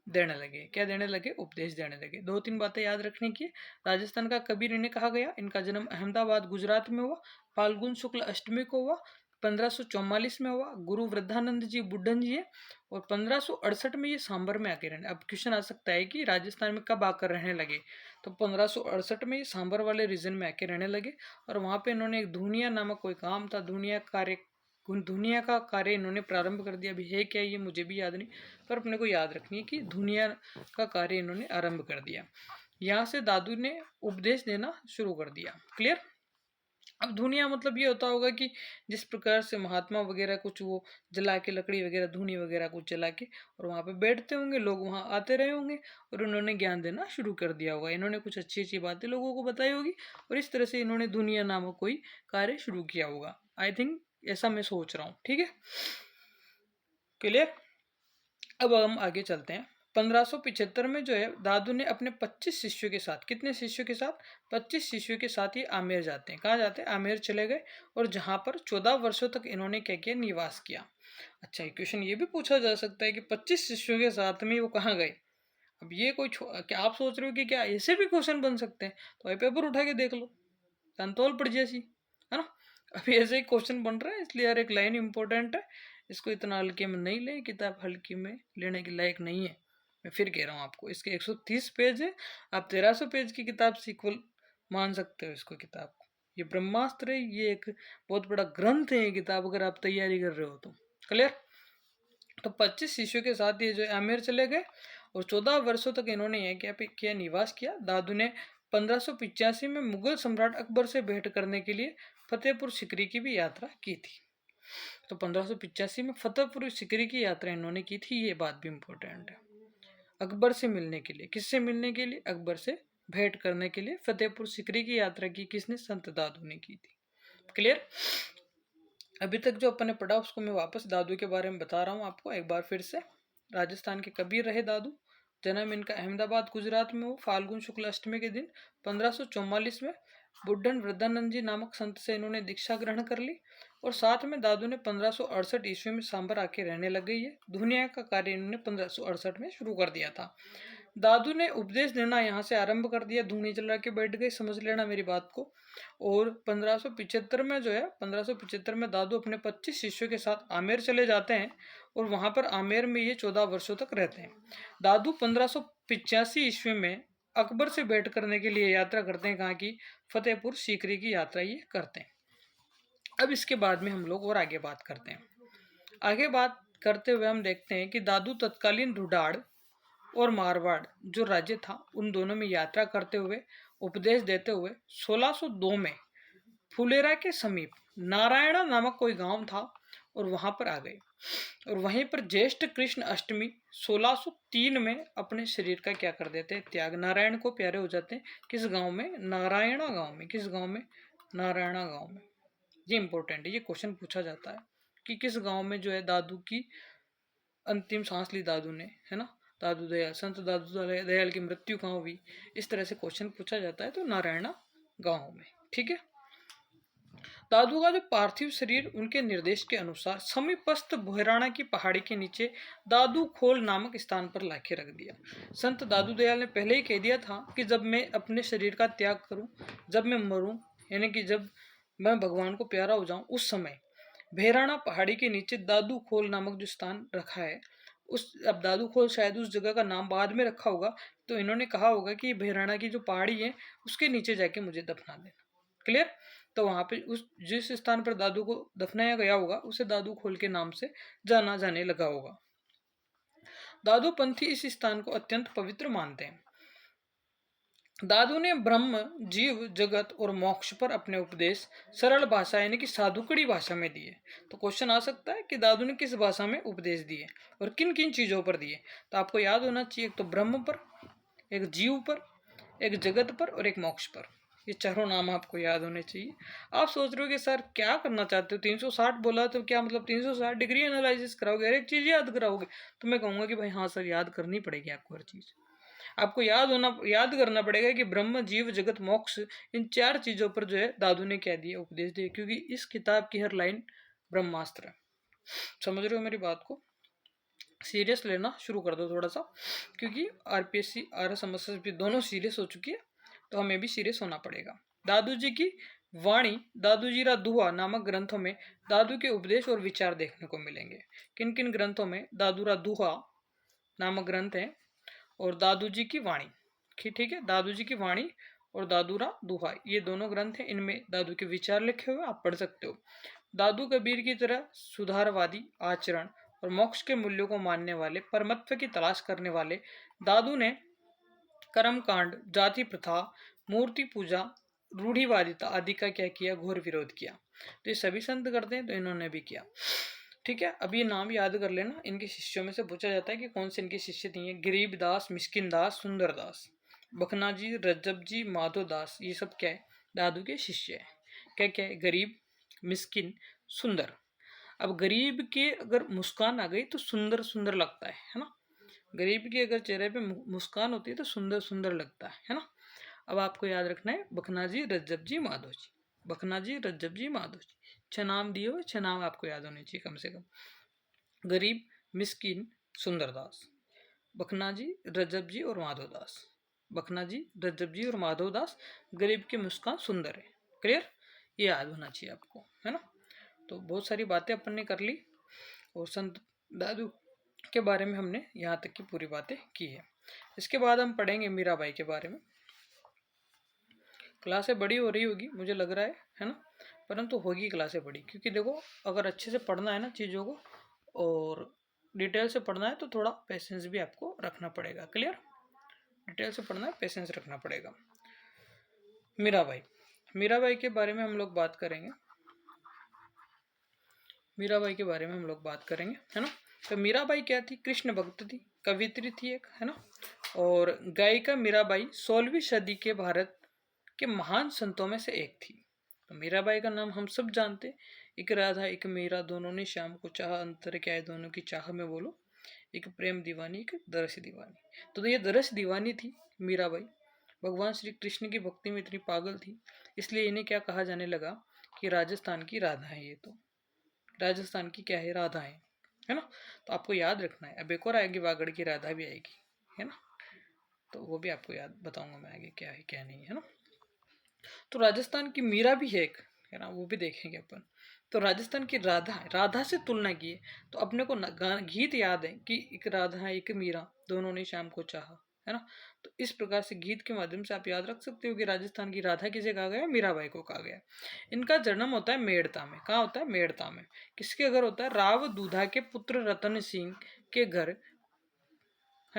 देने लगे। क्या देने लगे, उपदेश देने लगे। दो तीन बातें याद रखने की। राजस्थान का कबीर इन्हें कहा गया। इनका जन्म अहमदाबाद गुजरात में हुआ। फाल्गुन शुक्ल अष्टमी को हुआ। 1544 में हुआ। गुरु वृद्धानंद जी बुड्ढन जी है। और 1568 में ये सांभर में आके रहने। अब क्वेश्चन आ सकता है कि राजस्थान में कब आकर रहने लगे, तो 1568 में ये सांभर वाले रीजन में आके रहने लगे। और वहां पे इन्होंने एक धुनिया नामक कोई काम था, धुनिया का कार्य इन्होंने प्रारंभ कर दिया। अभी है क्या ये मुझे भी याद नहीं, पर अपने को याद रखनी है कि धुनिया का कार्य इन्होंने आरंभ कर दिया। यहाँ से दादू ने उपदेश देना शुरू कर दिया। क्लियर। अब धुनिया मतलब ये होता होगा कि जिस प्रकार से महात्मा वगैरह कुछ वो जला के, लकड़ी वगैरह, धुनी वगैरह कुछ जला के, और वहाँ पे बैठते होंगे लोग, वहाँ आते रहे होंगे और उन्होंने ज्ञान देना शुरू कर दिया होगा। इन्होंने कुछ अच्छी अच्छी बातें लोगों को बताई होगी और इस तरह से इन्होंने दुनिया नामक कोई कार्य शुरू किया होगा। आई थिंक ऐसा मैं सोच रहा हूँ। ठीक है, क्लियर। अब हम आगे चलते हैं। 1575 में जो है दादू ने अपने 25 शिष्यों के साथ, कितने शिष्यों के साथ, 25 शिष्यों के साथ ये आमेर जाते हैं। कहाँ जाते हैं, आमेर चले गए। और जहाँ पर 14 वर्षों तक इन्होंने क्या किया, निवास किया। अच्छा, ये क्वेश्चन ये भी पूछा जा सकता है कि 25 शिष्यों के साथ में वो कहाँ गए। अब ये कोई क्या आप सोच रहे हो कि क्या ऐसे भी क्वेश्चन बन सकते हैं, तो ये पेपर उठा के देख लो, तंतोल पड़ जैसी, है ना। अभी ऐसे ही क्वेश्चन बन रहा है, इसलिए हर एक लाइन इंपॉर्टेंट है। इसको इतना हल्के में नहीं ले, किताब हल्की में लेने के लायक नहीं है। मैं फिर कह रहा हूँ आपको, इसके 130 पेज है। आप 1300 पेज की किताब सीक्वल मान सकते हो इसको, किताब को। ये ब्रह्मास्त्र है, ये एक बहुत बड़ा ग्रंथ है ये किताब, अगर आप तैयारी कर रहे हो तो। क्लियर। तो 25 शिष्यों के साथ ये जो आमेर चले गए और 14 वर्षों तक इन्होंने यह क्या निवास किया। दादू ने 1585 में मुगल सम्राट अकबर से भेंट करने के लिए फतेहपुर सिकरी की भी यात्रा की थी। तो 1585 में फतेहपुर सिकरी की यात्रा इन्होंने की थी, ये बात भी इंपॉर्टेंट है। अकबर से मिलने के लिए, किससे मिलने के लिए, अकबर से भेंट करने के लिए फतेहपुर सिकरी की यात्रा की किसने, संत दादू ने की थी। क्लियर। अभी तक जो अपन ने पढ़ा उसको मैं वापस दादू के बारे में बता रहा हूँ आपको एक बार फिर से। राजस्थान के कबीर रहे दादू। जन्म इनका अहमदाबाद गुजरात में हो फाल्गुन शुक्ल अष्टमी के दिन 1544 में। बुड्ढन वृद्धानंद जी नामक संत से इन्होंने दीक्षा ग्रहण कर ली और साथ में दादू ने 1568 ईस्वी में सांभर आके रहने लग गई है। दुनिया का कार्य इन्होंने 1568 में शुरू कर दिया था। दादू ने उपदेश देना यहाँ से आरंभ कर दिया, धूनी जला के बैठ गए, समझ लेना मेरी बात को। और 1575 में जो है, 1575 में दादू अपने 25 शिष्यों के साथ आमेर चले जाते हैं और वहाँ पर आमेर में ये 14 वर्षों तक रहते हैं। दादू 1585 ईस्वी में अकबर से भेंट करने के लिए यात्रा करते हैं। कहाँ की, फतेहपुर सीकरी की यात्रा ये करते हैं। अब इसके बाद में हम लोग और आगे बात करते हैं। आगे बात करते हुए हम देखते हैं कि दादू तत्कालीन रुडाड़ और मारवाड़ जो राज्य था उन दोनों में यात्रा करते हुए उपदेश देते हुए 1602 में फुलेरा के समीप नारायणा नामक कोई गांव था और वहां पर आ गए और वहीं पर ज्येष्ठ कृष्ण अष्टमी 1603 में अपने शरीर का क्या कर देते हैं, त्याग। नारायण को प्यारे हो जाते हैं किस गांव में, नारायणा गांव में। किस गांव में, नारायणा गांव में। ये इंपॉर्टेंट है, ये क्वेश्चन पूछा जाता है कि किस गांव में जो है दादू की अंतिम सांस ली दादू ने, है ना। दादू दयाल, संत दादू दयाल की मृत्यु कहाँ हुई, इस तरह से क्वेश्चन पूछा जाता है, तो नारायणा गांव में। ठीक है। दादू का जो पार्थिव शरीर उनके निर्देश के अनुसार समीपस्थ भोहराना की पहाड़ी के नीचे दादू खोल नामक स्थान पर लाके रख दिया। संत दादू दयाल ने पहले ही कह दिया था कि जब मैं अपने शरीर का त्याग करूं, जब मैं मरूं, यानी कि जब मैं भगवान को प्यारा हो जाऊं, उस समय भैराना पहाड़ी के नीचे दादू खोल नामक जो स्थान रखा है, उस, अब दादू खोल शायद उस जगह का नाम बाद में रखा होगा, तो इन्होंने कहा होगा कि भैराना की जो पहाड़ी है उसके नीचे जाके मुझे दफना देना। क्लियर। तो वहां पे उस जिस स्थान पर दादू को दफनाया गया होगा उसे दादू खोल के नाम से जाना जाने लगा होगा। दादू पंथी इस स्थान को अत्यंत पवित्र मानते हैं। दादू ने ब्रह्म, जीव, जगत और मोक्ष पर अपने उपदेश सरल भाषा यानी कि साधुकड़ी भाषा में दिए। तो क्वेश्चन आ सकता है कि दादू ने किस भाषा में उपदेश दिए और किन किन चीजों पर दिए। तो आपको याद होना चाहिए, एक तो ब्रह्म पर, एक जीव पर, एक जगत पर और एक मोक्ष पर। ये चारों नाम आपको याद होने चाहिए। आप सोच रहे हो कि सर क्या करना चाहते हो, 360 बोला तो क्या मतलब 360 डिग्री एनालिसिस कराओगे, हर एक चीज याद कराओगे। तो मैं कहूंगा कि भाई हाँ सर, याद करनी पड़ेगी आपको हर चीज। आपको याद करना पड़ेगा कि ब्रह्म, जीव, जगत, मोक्ष, इन चार चीजों पर जो है दादू ने क्या दिया, उपदेश दिया, क्योंकि इस किताब की हर लाइन ब्रह्मास्त्र है। समझ रहे हो मेरी बात को। सीरियस लेना शुरू कर दो थोड़ा सा, क्योंकि आरपीएससी आरएस एमएसएसबी दोनों सीरियस हो चुकी है, तो हमें भी सीरियस होना पड़ेगा। दादू जी की वाणी, दादू जी रा दुहा नामक ग्रंथों में दादू के उपदेश और विचार देखने को मिलेंगे। किन किन ग्रंथों में, दादू रा दुहा नामक ग्रंथ है और दादू जी की वाणी। ठीक है, दादू जी की वाणी और दादू रा दुहा, ये दोनों ग्रंथ हैं, इनमें दादू के विचार लिखे हुए आप पढ़ सकते हो। दादू कबीर की तरह सुधारवादी आचरण और मोक्ष के मूल्यों को मानने वाले, परमत्व की तलाश करने वाले दादू ने कर्मकांड, जाति प्रथा, मूर्ति पूजा, रूढ़िवादिता आदि का क्या किया, घोर विरोध किया। तो ये सभी संत करते हैं, तो इन्होंने भी किया। ठीक है। अब ये नाम याद कर लेना, इनके शिष्यों में से पूछा जाता है कि कौन से इनके शिष्य थे। गरीब दास, मिस्किन दास, सुंदर दास, बखना जी, रज्जब जी, माधो दास, ये सब क्या है, दादू के शिष्य है। क्या क्या है, गरीब, मिस्किन, सुंदर। अब गरीब के अगर मुस्कान आ गई तो सुंदर सुंदर लगता है ना। गरीब के अगर चेहरे पे मुस्कान होती है तो सुंदर सुंदर लगता है ना। अब आपको याद रखना है बखना जी, रज्जब जी, माधो जी। बखना जी, रज्जब जी, माधो जी, 6 नाम दिए हुए, 6 नाम आपको याद होने चाहिए कम से कम। गरीब, मिस्किन, सुंदरदास, बखना जी, रज्जब जी और माधोदास। बखना जी, रज्जब जी और माधोदास, गरीब की मुस्कान सुंदर है। क्लियर। ये याद होना चाहिए आपको, है ना। तो बहुत सारी बातें अपन ने कर ली और संत दादू के बारे में हमने यहाँ तक की पूरी बातें की है। इसके बाद हम पढ़ेंगे मीराबाई के बारे में। क्लासें बड़ी हो रही होगी मुझे लग रहा है ना, परंतु होगी क्लासें बड़ी, क्योंकि देखो अगर अच्छे से पढ़ना है ना चीज़ों को और डिटेल से पढ़ना है तो थोड़ा पेशेंस भी आपको रखना पड़ेगा। क्लियर। डिटेल से पढ़ना है, पेशेंस रखना पड़ेगा। मीराबाई, मीराबाई के बारे में हम लोग बात करेंगे। मीराबाई के बारे में हम लोग बात करेंगे, है ना। तो मीराबाई क्या थी, कृष्ण भक्त थी, कवित्री थी एक, है ना। और गायिका मीराबाई 16वीं सदी के भारत के महान संतों में से एक थी। तो मीराबाई का नाम हम सब जानते, एक राधा एक मीरा, दोनों ने श्याम को चाहा, अंतर क्या है दोनों की चाह में बोलो, एक प्रेम दीवानी, एक दरस दीवानी। तो ये दरस दीवानी थी मीराबाई, भगवान श्री कृष्ण की भक्ति में इतनी पागल थी, इसलिए इन्हें क्या कहा जाने लगा कि राजस्थान की राधा है। ये तो राजस्थान की क्या है, राधा है ना। तो आपको याद रखना है। अब एक और आएगी, वागड़ की राधा भी आएगी, है ना। तो वो भी आपको याद बताऊंगा मैं आगे क्या है क्या नहीं, है ना। तो राजस्थान की मीरा भी है एक, है ना, वो भी देखेंगे अपन। तो राजस्थान की राधा है, राधा से तुलना की है तो अपने को गीत याद है कि एक राधा है एक मीरा, दोनों ने शाम को चाहा, है ना। तो इस प्रकार से गीत के माध्यम से आप याद रख सकते हो कि राजस्थान की राधा किसे कहा गया, मीराबाई को कहा गया। इनका जन्म होता है मेड़ता में। कहाँ होता है, मेड़ता में। किसके घर होता है, राव दूधा के पुत्र रतन सिंह के घर,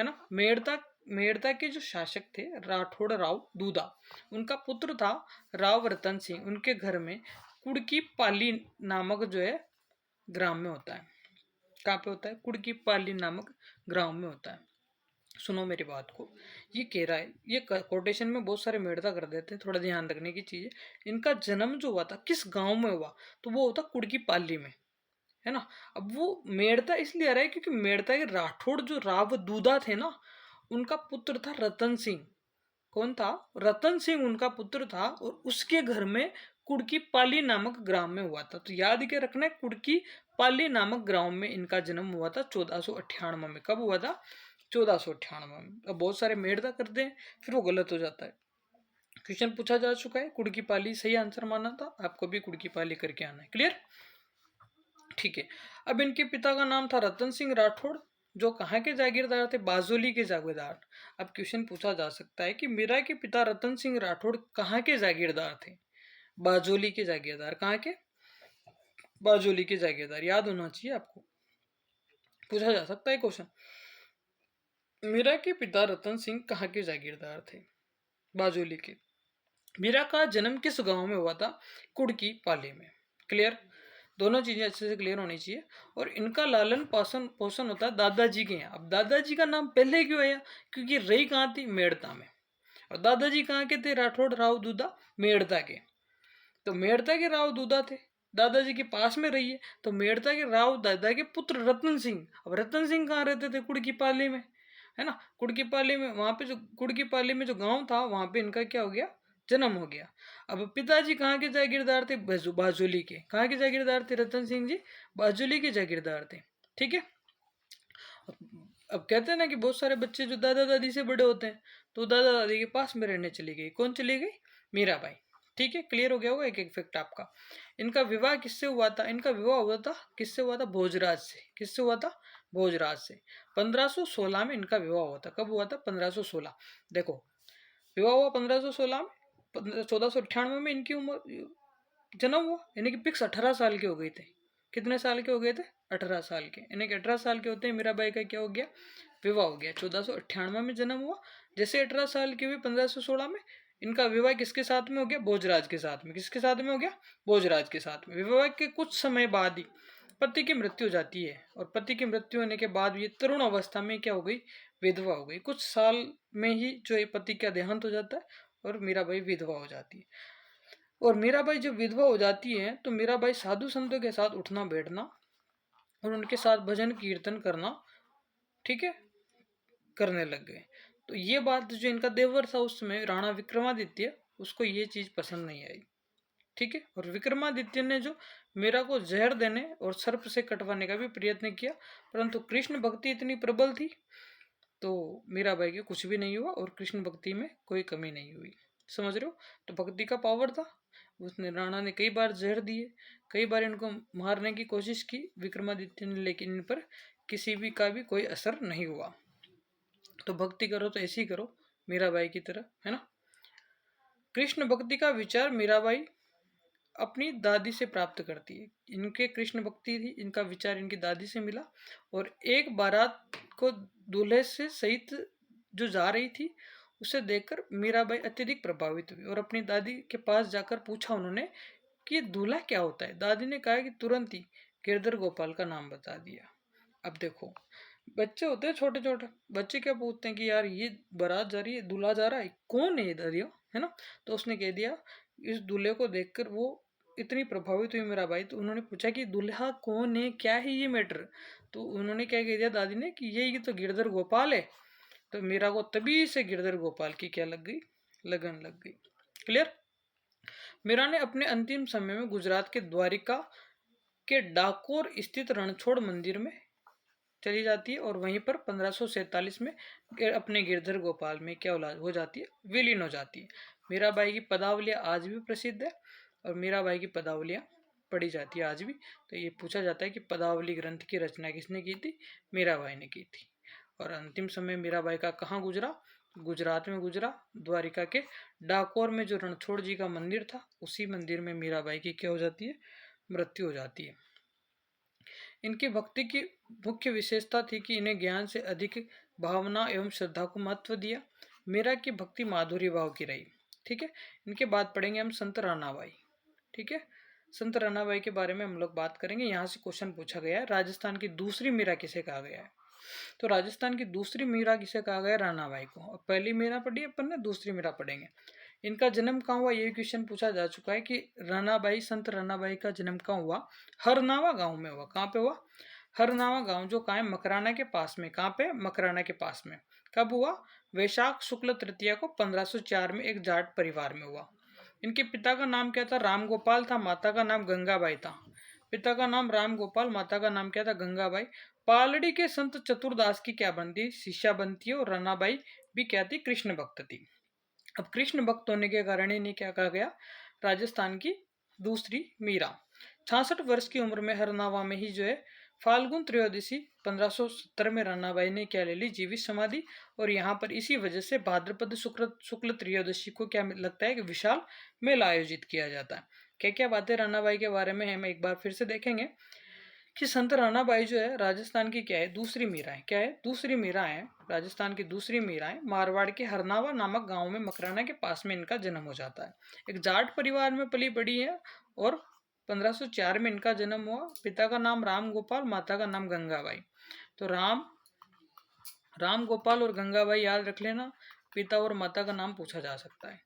है ना। मेड़ता मेड़ता के जो शासक थे राठौड़ राव दूधा, उनका पुत्र था राव रतन सिंह। उनके घर में कुड़की पाली नामक जो है ग्राम में होता है। कहाँ पे होता है? कुड़की पाली नामक ग्राम में होता है। सुनो मेरी बात को, ये कह रहा है, ये कोटेशन में बहुत सारे मेड़ता कर देते हैं, थोड़ा ध्यान रखने की चीज है। इनका जन्म जो हुआ था किस गांव में हुआ, तो वो होता कुड़की पाली में, है ना। अब वो मेड़ता इसलिए आ रहा है क्योंकि मेड़ता के राठौड़ जो राव दूधा थे ना, उनका पुत्र था रतन सिंह। कौन था? रतन सिंह उनका पुत्र था, और उसके घर में कुड़की पाली नामक ग्राम में हुआ था। तो याद के रखना है, कुड़की पाली नामक ग्राम में इनका जन्म हुआ था 1498 में। कब हुआ था? 1498 में। अब बहुत सारे मेड़ता करते हैं, फिर वो गलत हो जाता है। क्वेश्चन पूछा जा चुका है, कुड़की पाली सही आंसर माना था, आपको भी कुड़की पाली करके आना है। क्लियर? ठीक है। अब इनके पिता का नाम था रतन सिंह राठौड़, जो कहाँ के जागीरदार थे? बाजोली के जागीरदार। अब क्वेश्चन पूछा जा सकता है कि मीरा के पिता रतन सिंह राठौड़ कहाँ के जागीरदार थे? बाजोली के जागीरदार। कहाँ के? बाजोली के जागीरदार। याद होना चाहिए आपको, पूछा जा सकता है क्वेश्चन। मीरा के पिता रतन सिंह कहाँ के जागीरदार थे? बाजोली के। मीरा का जन्म किस गांव में हुआ था? कुड़की पाली में। क्लियर? दोनों चीजें अच्छे से क्लियर होनी चाहिए। और इनका लालन पोषण पोषण होता है दादाजी के यहाँ। अब दादाजी का नाम पहले क्यों आया? क्योंकि रही कहाँ थी? मेड़ता में। और दादाजी कहाँ के थे? राठौड़ राव दूधा, मेड़ता के। तो मेड़ता के राव दूधा थे, दादाजी के पास में रही है, तो मेड़ता के राव दादा के पुत्र रतन सिंह। अब रतन सिंह कहाँ रहते थे? कुड़की पाली में, है ना। कुड़की पाली में, वहां पे जो कुड़की पाली में जो गांव था, वहां पे इनका क्या हो गया? जन्म हो गया। अब पिताजी कहाँ के जागीरदार थे? बाजोली के। कहाँ के जागीरदार थे रतन सिंह जी? बाजोली के जागीरदार थे। ठीक है। अब कहते हैं ना कि बहुत सारे बच्चे जो दादा दादी से बड़े होते हैं, तो दादा दादी के पास में रहने चली गई। कौन चली गई? मीराबाई। ठीक है, क्लियर हो गया होगा एक एक फैक्ट आपका। इनका विवाह किससे हुआ था? इनका विवाह हुआ था किससे हुआ था? भोजराज से। किससे हुआ था? भोजराज से। 1516 में इनका विवाह हुआ था। कब हुआ था? 1516। देखो, विवाह हुआ 1516 में, 1498 में इनकी उम्र जन्म हुआ, यानी कि फिक्स 18 साल के हो गए थे। कितने साल के हो गए थे? 18 साल के। यानी कि 18 साल के होते हैं मीराबाई का क्या हो गया? विवाह हो गया। 1498 में जन्म हुआ, जैसे 18 साल के हुए 1516 में, इनका विवाह किसके साथ में हो गया? भोजराज के साथ में। किसके साथ में हो गया? भोजराज के साथ में। विवाह के कुछ समय बाद ही पति की मृत्यु हो जाती है, और पति की मृत्यु होने के बाद ये तरुण अवस्था में क्या हो गई? विधवा हो गई। कुछ साल में ही जो है पति का देहांत हो जाता है, और मीराबाई विधवा हो जाती है। और मीराबाई जब विधवा हो जाती है, तो मीराबाई साधु संतों के साथ उठना बैठना और उनके साथ भजन कीर्तन करना, ठीक है, करने लग गए। तो ये बात जो इनका देवर था उस समय राणा विक्रमादित्य, उसको ये चीज पसंद नहीं आई। ठीक है। और विक्रमादित्य ने जो मीरा को जहर देने और सर्प से कटवाने का भी प्रयत्न किया, परंतु कृष्ण भक्ति इतनी प्रबल थी, तो मीराबाई के कुछ भी नहीं हुआ, और कृष्ण भक्ति में कोई कमी नहीं हुई। समझ रहे हो? तो भक्ति का पावर था। उसने, राणा ने कई बार जहर दिए, कई बार इनको मारने की कोशिश की विक्रमादित्य ने, लेकिन इन पर किसी भी का भी कोई असर नहीं हुआ। तो भक्ति करो तो ऐसी करो मीराबाई की तरह, है ना। कृष्ण भक्ति का विचार मीराबाई अपनी दादी से प्राप्त करती है। इनके कृष्ण भक्ति थी, इनका विचार इनकी दादी से मिला। और एक बारात को दूल्हे से सहित जो जा रही थी, उसे देखकर मीराबाई अत्यधिक प्रभावित हुई, और अपनी दादी के पास जाकर पूछा उन्होंने कि ये दूल्हा क्या होता है। दादी ने कहा कि तुरंत ही गिरधर गोपाल का नाम बता दिया। अब देखो, बच्चे होते हैं छोटे छोटे, बच्चे क्या पूछते हैं कि यार ये बारात जा रही है, दूल्हा जा रहा है, कौन है ये दादियों, है ना। तो उसने कह दिया, इस दूल्हे को देखकर वो इतनी प्रभावित हुई मेरा भाई, तो उन्होंने पूछा कि दूल्हा कौन है, क्या है ये मैटर। तो उन्होंने क्या कह दिया दादी ने कि ये तो गिरधर गोपाल है। तो मीरा को तभी से गिरधर गोपाल की क्या लग गई? लगन लग गई। क्लियर? मीरा ने अपने अंतिम समय में गुजरात के द्वारिका के डाकोर स्थित रणछोड़ मंदिर में चली जाती है, और वहीं पर 1547 में अपने गिरधर गोपाल में क्या हो जाती है? विलीन हो जाती है। मीराबाई की पदावलियाँ आज भी प्रसिद्ध है, और मीराबाई की पदावलियाँ पढ़ी जाती है आज भी। तो ये पूछा जाता है कि पदावली ग्रंथ की रचना किसने की थी? मीराबाई ने की थी। और अंतिम समय मीराबाई का कहाँ गुजरा? गुजरात में गुजरा। द्वारिका के डाकोर में जो रणछोड़ जी का मंदिर था, उसी मंदिर में मीराबाई की क्या हो जाती है? मृत्यु हो जाती है। इनकी भक्ति की मुख्य विशेषता थी कि इन्हें ज्ञान से अधिक भावना एवं श्रद्धा को महत्व दिया। मीरा की भक्ति माधुर्य भाव की रही। ठीक है, इनके बाद पढ़ेंगे हम संत रानाबाई। ठीक है, संत रानाबाई के बारे में हम लोग बात करेंगे। यहाँ से क्वेश्चन पूछा गया है, राजस्थान की दूसरी मीरा किसे कहा गया है? तो राजस्थान की दूसरी मीरा किसे कहा गया? रानाबाई को। और पहली मीरा पढ़ी अपन ने, दूसरी मीरा पढ़ेंगे। इनका जन्म कहाँ हुआ, ये क्वेश्चन पूछा जा चुका है कि रानाबाई, संत रानाबाई का जन्म कहाँ हुआ? हरनावा गांव में हुआ। कहाँ पे हुआ? हरनावा गांव, जो कहाँ है? मकराना के पास में। कहाँ पे? मकराना के पास में। कब हुआ? वैशाख शुक्ल तृतीया को 1504 में एक जाट परिवार में हुआ। इनके पिता का नाम क्या था? राम गोपाल था। माता का नाम गंगाबाई था। पिता का नाम राम गोपाल, माता का नाम क्या था? गंगाबाई। पालड़ी के संत चतुरदास की क्या बनती? शिष्या बनती है। और रानाबाई भी क्या थी? कृष्ण भक्त थी। अब कृष्ण भक्त होने के कारण इन्हें क्या कहा गया? राजस्थान की दूसरी मीरा। 66 वर्ष की उम्र में हरनावा में ही जो है फाल्गुन त्रयोदशी 1570 में रानाबाई ने क्या ले ली? जीवित समाधि। और यहाँ पर इसी वजह से भाद्रपद शुक्ल त्रयोदशी को क्या लगता है कि विशाल मेला आयोजित किया जाता है। क्या क्या बातें रानाबाई के बारे में हम एक बार फिर से देखेंगे कि संत रानाबाई जो है राजस्थान की क्या है? दूसरी मीरा है। क्या है? दूसरी मीरा है। राजस्थान की दूसरी मीरा है। मारवाड़ के हरनावा नामक गांव में मकराना के पास में इनका जन्म हो जाता है। एक जाट परिवार में पली बड़ी है और 1504 में इनका जन्म हुआ। पिता का नाम राम गोपाल, माता का नाम गंगाबाई। तो राम गोपाल और गंगाबाई याद रख लेना, पिता और माता का नाम पूछा जा सकता है।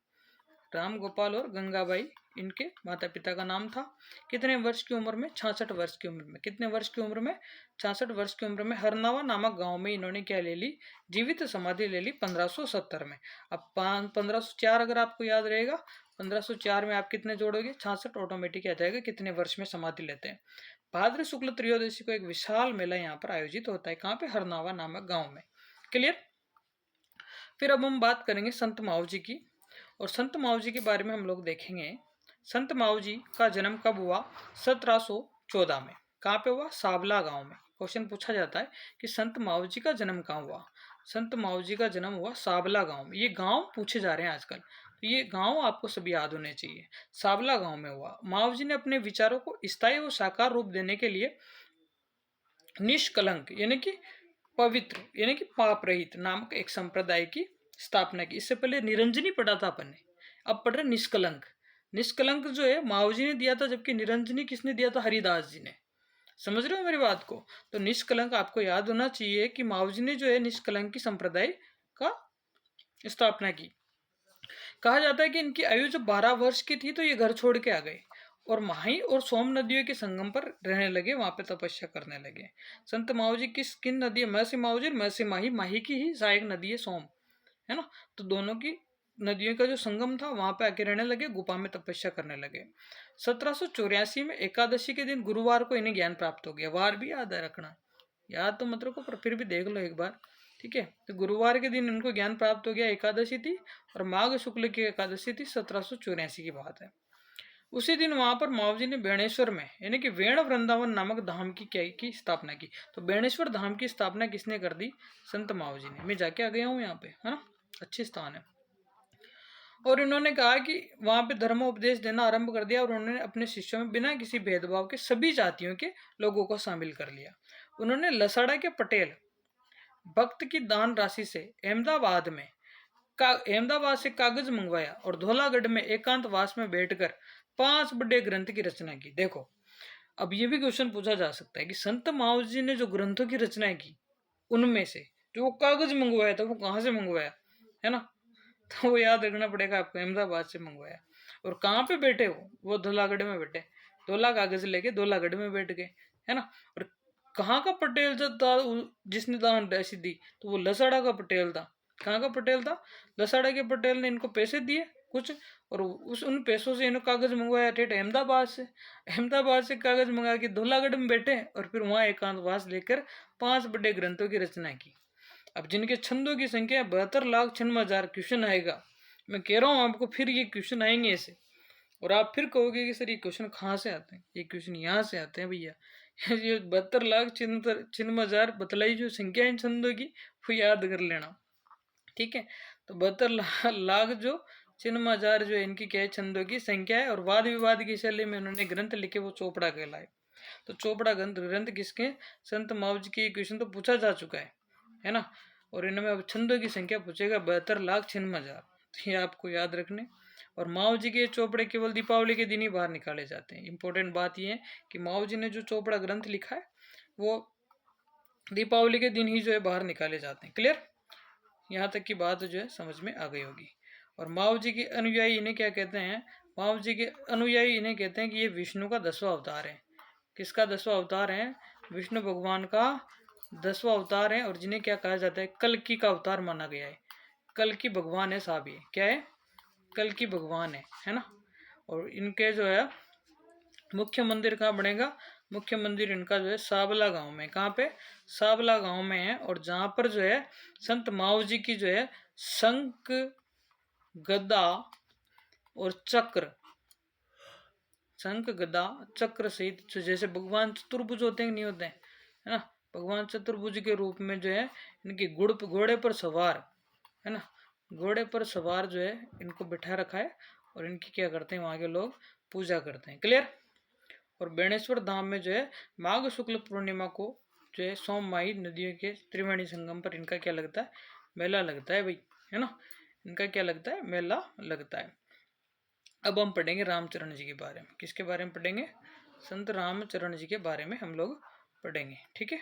राम गोपाल और गंगाबाई इनके माता पिता का नाम था। कितने वर्ष की उम्र में? 66 वर्ष की उम्र में। कितने वर्ष की उम्र में? 66 वर्ष की उम्र में हरनावा नामक गांव में इन्होंने क्या ले ली? जीवित समाधि ले ली 1570 में। अब 1504 अगर आपको याद रहेगा, 1504 में आप कितने जोड़ोगे? 66 ऑटोमेटिक आ जाएगा कितने वर्ष में समाधि लेते हैं। भाद्र शुक्ल त्रयोदशी को एक विशाल मेला यहाँ पर आयोजित होता है। कहाँ पे? हरनावा नामक गाँव में। क्लियर? फिर अब हम बात करेंगे संत मावजी की। और संत मावजी के बारे में हम लोग देखेंगे। संत मावजी का जन्म कब हुआ? 1714 में। कहाँ पे हुआ? सावला गांव में। क्वेश्चन पूछा जाता है कि संत मावजी का जन्म कहाँ हुआ? संत मावजी का जन्म हुआ सावला गांव में। ये गांव पूछे जा रहे हैं आजकल, तो ये गांव आपको सब याद होने चाहिए। सावला गांव में हुआ। मावजी ने अपने विचारों को स्थायी और साकार रूप देने के लिए निष्कलंक यानी कि पवित्र यानी कि पाप रहित नामक एक संप्रदाय की स्थापना की। इससे पहले निरंजनी पढ़ा था अपन ने, अब पढ़ रहे निष्कलंक। निष्कलंक जो है मावजी ने दिया था, जबकि निरंजनी किसने दिया था? हरिदास जी ने। समझ रहे हो मेरी बात को? तो निष्कलंक आपको याद होना चाहिए कि मावजी ने जो है निष्कलंक की संप्रदाय का स्थापना की। कहा जाता है कि इनकी आयु जब 12 वर्ष की थी तो ये घर छोड़ के आ गए और माही और सोम नदियों के संगम पर रहने लगे, वहां पे तपस्या करने लगे। संत मावजी किन नदी है? महसी मावजी, महसी माही। माही की ही सहायक नदी है सोम, है ना? तो दोनों की नदियों का जो संगम था वहां पे आके रहने लगे, गुफा में तपस्या करने लगे। 1784 में एकादशी के दिन गुरुवार को इन्हें ज्ञान प्राप्त हो गया। वार भी याद है रखना, याद तो मत रखो पर फिर भी देख लो एक बार। ठीक है, तो गुरुवार के दिन इनको ज्ञान प्राप्त हो गया, एकादशी थी और माघ शुक्ल की एकादशी थी। 1784 की बात है। उसी दिन वहां पर मावजी ने बेणेश्वर में यानी कि वेण वृंदावन नामक धाम की स्थापना की। तो बेणेश्वर धाम की स्थापना किसने कर दी? संत मावजी ने। मैं जाके आ गया हूँ यहाँ पे, है ना? अच्छी स्थान है। और इन्होंने कहा कि वहां पे धर्मोपदेश देना आरंभ कर दिया और उन्होंने अपने शिष्यों में बिना किसी भेदभाव के सभी जातियों के लोगों को शामिल कर लिया। उन्होंने लसाड़ा के पटेल भक्त की दान राशि से अहमदाबाद से कागज मंगवाया और धौलागढ़ में एकांतवास में बैठकर 5 बड़े ग्रंथ की रचना की। देखो, अब ये भी क्वेश्चन पूछा जा सकता है कि संत मावजी ने जो ग्रंथों की रचना की उनमें से जो कागज मंगवाया था वो कहाँ से मंगवाया, है ना? तो वो याद रखना पड़ेगा आपको, अहमदाबाद से मंगवाया। और कहाँ पे बैठे वो धौलागढ़ में बैठे। धौला कागज लेके धौलागढ़ में बैठ गए, है ना? और कहाँ का पटेल जो था जिसने दान राशि दी? तो वो लसाड़ा का पटेल था। कहाँ का पटेल था? लसाड़ा के पटेल ने इनको पैसे दिए कुछ, और उन पैसों से इन्होंने कागज मंगवाया ठेठ अहमदाबाद से कागज मंगा के धौलागढ़ में बैठे और फिर वहां एकांतवास लेकर 5 बड़े ग्रंथों की रचना की। अब जिनके छंदों की संख्या 72,96,000 क्वेश्चन आएगा। मैं कह रहा हूँ आपको, फिर ये क्वेश्चन आएंगे ऐसे, और आप फिर कहोगे कि सर ये क्वेश्चन कहाँ से आते हैं? ये क्वेश्चन यहाँ से आते हैं भैया। ये 72,96,000 बतलाई जो संख्या इन छंदों की, वो याद कर लेना। ठीक है, तो 72,00,000 जो 96,000 जो इनकी क्या है? छंदों की संख्या है। और वाद विवाद की शैली में उन्होंने ग्रंथ लिखे, वो चोपड़ा कहलाए। तो चोपड़ा ग्रंथ किसके? संत मावजी के। क्वेश्चन तो पूछा जा चुका है ना? और इनमें अब छंदों की संख्या पूछेगा 72,96,000, तो ये आपको याद रखने। और माओ जी के चोपड़े केवल दीपावली के दिन ही बाहर निकाले जाते हैं। इंपॉर्टेंट बात यह है कि माओ जी ने जो चोपड़ा ग्रंथ लिखा है वो दीपावली के दिन ही जो है बाहर निकाले जाते हैं। क्लियर? यहाँ तक की बात जो है समझ में आ गई होगी। और माओ जी के अनुयायी इन्हें क्या कहते हैं? माओ जी के अनुयायी इन्हें कहते हैं कि ये विष्णु का 10वां अवतार है। किसका 10वां अवतार है? विष्णु भगवान का 10वां अवतार है। और जिन्हें क्या कहा जाता है? कल्कि का अवतार माना गया है। कल्कि भगवान है साहब, ये क्या है? कल्कि भगवान है ना। और इनके जो है मुख्य मंदिर कहाँ बनेगा? मुख्य मंदिर इनका जो है साबला गांव में। कहाँ पे? साबला गांव में है। और जहां पर जो है संत माओ जी की जो है शंख, गदा और चक्र, शंख गदा चक्र सहित जैसे भगवान चतुर्भुज होते हैं नहीं होते हैं, है ना, भगवान चतुर्भुज के रूप में जो है इनकी घोड़े पर सवार, है ना, घोड़े पर सवार जो है इनको बिठा रखा है। और इनकी क्या करते हैं वहाँ के लोग? पूजा करते हैं। क्लियर? और बेणेश्वर धाम में जो है माघ शुक्ल पूर्णिमा को जो है सोममाही नदियों के त्रिवेणी संगम पर इनका क्या लगता है? मेला लगता है भाई, है ना। इनका क्या लगता है? मेला लगता है। अब हम पढ़ेंगे रामचरण जी के बारे में। किसके बारे में पढ़ेंगे? संत रामचरण जी के बारे में हम लोग पढ़ेंगे। ठीक है,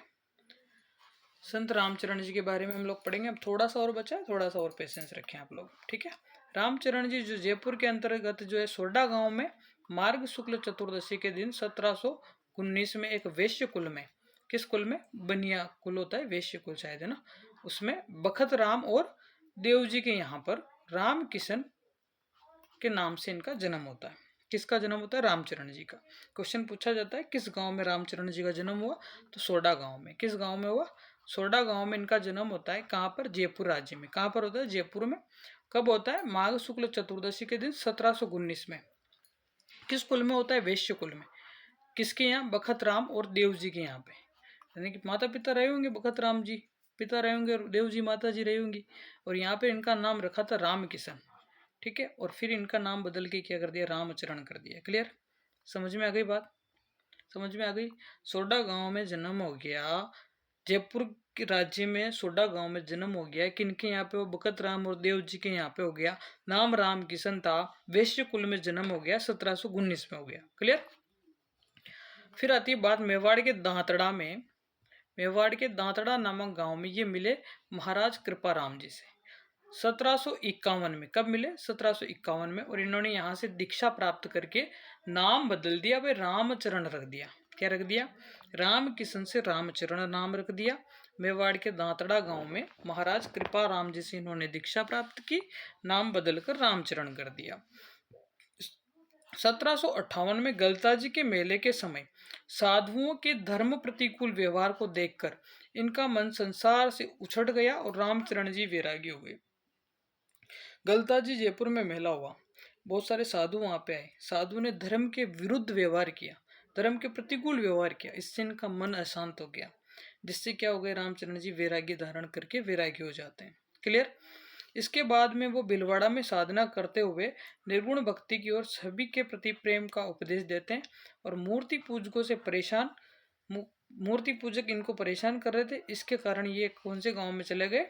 संत रामचरण जी के बारे में हम लोग पढ़ेंगे। अब थोड़ा सा और बचा है, थोड़ा सा और पेशेंस रखें आप लोग। ठीक है, रामचरण जी जो जयपुर के अंतर्गत जो है सोडा गांव में मार्ग शुक्ल चतुर्दशी के दिन 1719 में एक वैश्य कुल में, किस कुल में? बनिया कुल होता है, वैश्य कुल शायद, है ना, उसमें बखत राम और देव जी के यहाँ पर राम किशन के नाम से इनका जन्म होता है। किसका जन्म होता है? रामचरण जी का। क्वेश्चन पूछा जाता है किस गांव में रामचरण जी का जन्म हुआ? तो सोडा गांव में। किस गांव में हुआ? सोडा गांव में इनका जन्म होता है। कहाँ पर? जयपुर राज्य में। कहाँ पर होता है? जयपुर में। कब होता है? माघ शुक्ल चतुर्दशी के दिन 1719 में। किस कुल में होता है? वैश्य कुल में। किसके यहाँ? बखत राम और देव जी के यहाँ पे, यानी कि माता पिता रहे होंगे, बखत राम जी पिता रहे होंगे और देव जी माता जी रही होंगी। और यहाँ पे इनका नाम रखा था राम किशन। ठीक है, और फिर इनका नाम बदल के क्या कर दिया? रामचरण कर दिया। क्लियर? समझ में आ गई बात? समझ में आ गई। सोडा गांव में जन्म हो गया, जयपुर के राज्य में सोडा गांव में जन्म हो गया। किनके यहाँ पे? वो बखत राम और देव जी के यहाँ पे हो गया। नाम राम किशन था। वैश्य कुल में जन्म हो गया, 1719 में हो गया। क्लियर? फिर आती है बात मेवाड़ के दांतड़ा में। मेवाड़ के दांतड़ा नामक गांव में ये मिले महाराज कृपाराम जी से 1751 में। कब मिले? 1751 में। और इन्होंने यहाँ से दीक्षा प्राप्त करके नाम बदल दिया, भाई रामचरण रख दिया। क्या रख दिया? राम किशन से रामचरण नाम रख दिया। मेवाड़ के दांतड़ा गांव में महाराज कृपाराम जी से इन्होंने दीक्षा प्राप्त की, नाम बदलकर रामचरण कर दिया। 1758 में गलता जी के मेले के समय साधुओं के धर्म प्रतिकूल व्यवहार को देखकर इनका मन संसार से उछट गया और रामचरण जी वैरागी हो गए। गलता जी जयपुर में मेला हुआ, बहुत सारे साधु वहां पे आए। साधु ने धर्म के विरुद्ध व्यवहार किया, धर्म के प्रतिकूल व्यवहार किया। इससे इनका मन अशांत हो गया, जिससे क्या हो गया? रामचरण जी वैराग्य धारण करके वैरागी हो जाते हैं। क्लियर? इसके बाद में वो भिलवाड़ा में साधना करते हुए निर्गुण भक्ति की ओर सभी के प्रति प्रेम का उपदेश देते हैं। और मूर्ति पूजकों से परेशान, मूर्ति पूजक इनको परेशान कर रहे थे, इसके कारण ये कौन से गांव में चले गए?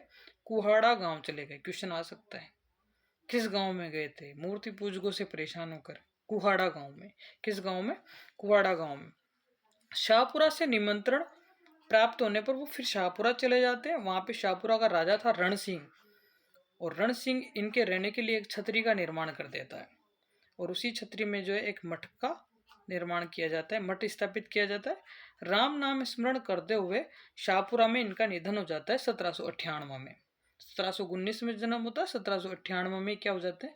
कुहाड़ा गांव चले गए। क्वेश्चन आ सकता है, किस गांव में गए थे? मूर्ति पूजकों से परेशान होकर कुहाड़ा गांव में। किस गांव में? कुहाड़ा गांव में। शाहपुरा से निमंत्रण प्राप्त होने पर वो फिर शाहपुरा चले जाते हैं। वहां पे शाहपुरा का राजा था रण सिंह, और रण सिंह इनके रहने के लिए एक छतरी का निर्माण कर देता है। और उसी छतरी में जो है एक मठ का निर्माण किया जाता है, मठ स्थापित किया जाता है। राम नाम स्मरण करते हुए शाहपुरा में इनका निधन हो जाता है 1798 में। 1719 में जन्म होता है, 1798 में क्या हो जाते हैं?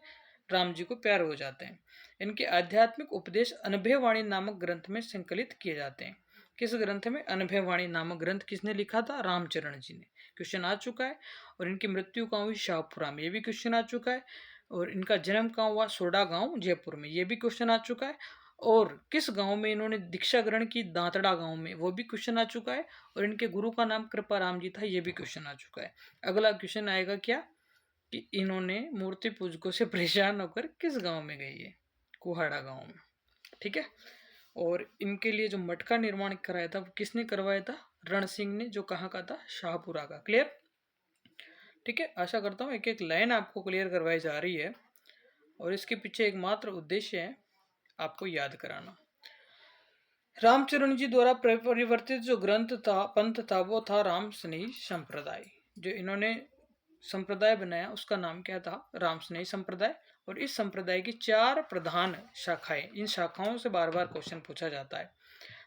राम जी को प्यार हो जाते हैं। इनके आध्यात्मिक उपदेश अनभयवाणी नामक ग्रंथ में संकलित किए जाते हैं। किस ग्रंथ में? अनभयवाणी नामक ग्रंथ किसने लिखा था? रामचरण जी ने। क्वेश्चन आ चुका है। और इनकी मृत्यु कहाँ हुई? शाहपुरा में, ये भी क्वेश्चन आ चुका है। और इनका जन्म कहाँ हुआ? सोडा गांव जयपुर में, ये भी क्वेश्चन आ चुका है। और किस गांव में इन्होंने दीक्षा ग्रहण की? दांतड़ा गांव में, वो भी क्वेश्चन आ चुका है। और इनके गुरु का नाम कृपाराम जी था, ये भी क्वेश्चन आ चुका है। अगला क्वेश्चन आएगा क्या? कि इन्होंने मूर्ति पूजकों से परेशान होकर किस गांव में गई है? कुहाड़ा गांव में। ठीक है, और इनके लिए जो मठ का निर्माण कराया था वो किसने करवाया था? रण सिंह ने, जो कहाँ का था? शाहपुरा का। क्लियर? ठीक है, आशा करता हूँ एक एक लाइन आपको क्लियर करवाई जा रही है और इसके पीछे एकमात्र उद्देश्य है आपको याद कराना। रामचरण जी द्वारा परिवर्तित जो ग्रंथ था, पंथ था, वो था राम स्नेही संप्रदाय। जो इन्होंने संप्रदाय बनाया उसका नाम क्या था? राम स्नेही संप्रदाय। और इस संप्रदाय की 4 प्रधान शाखाएं, इन शाखाओं से बार बार क्वेश्चन पूछा जाता है।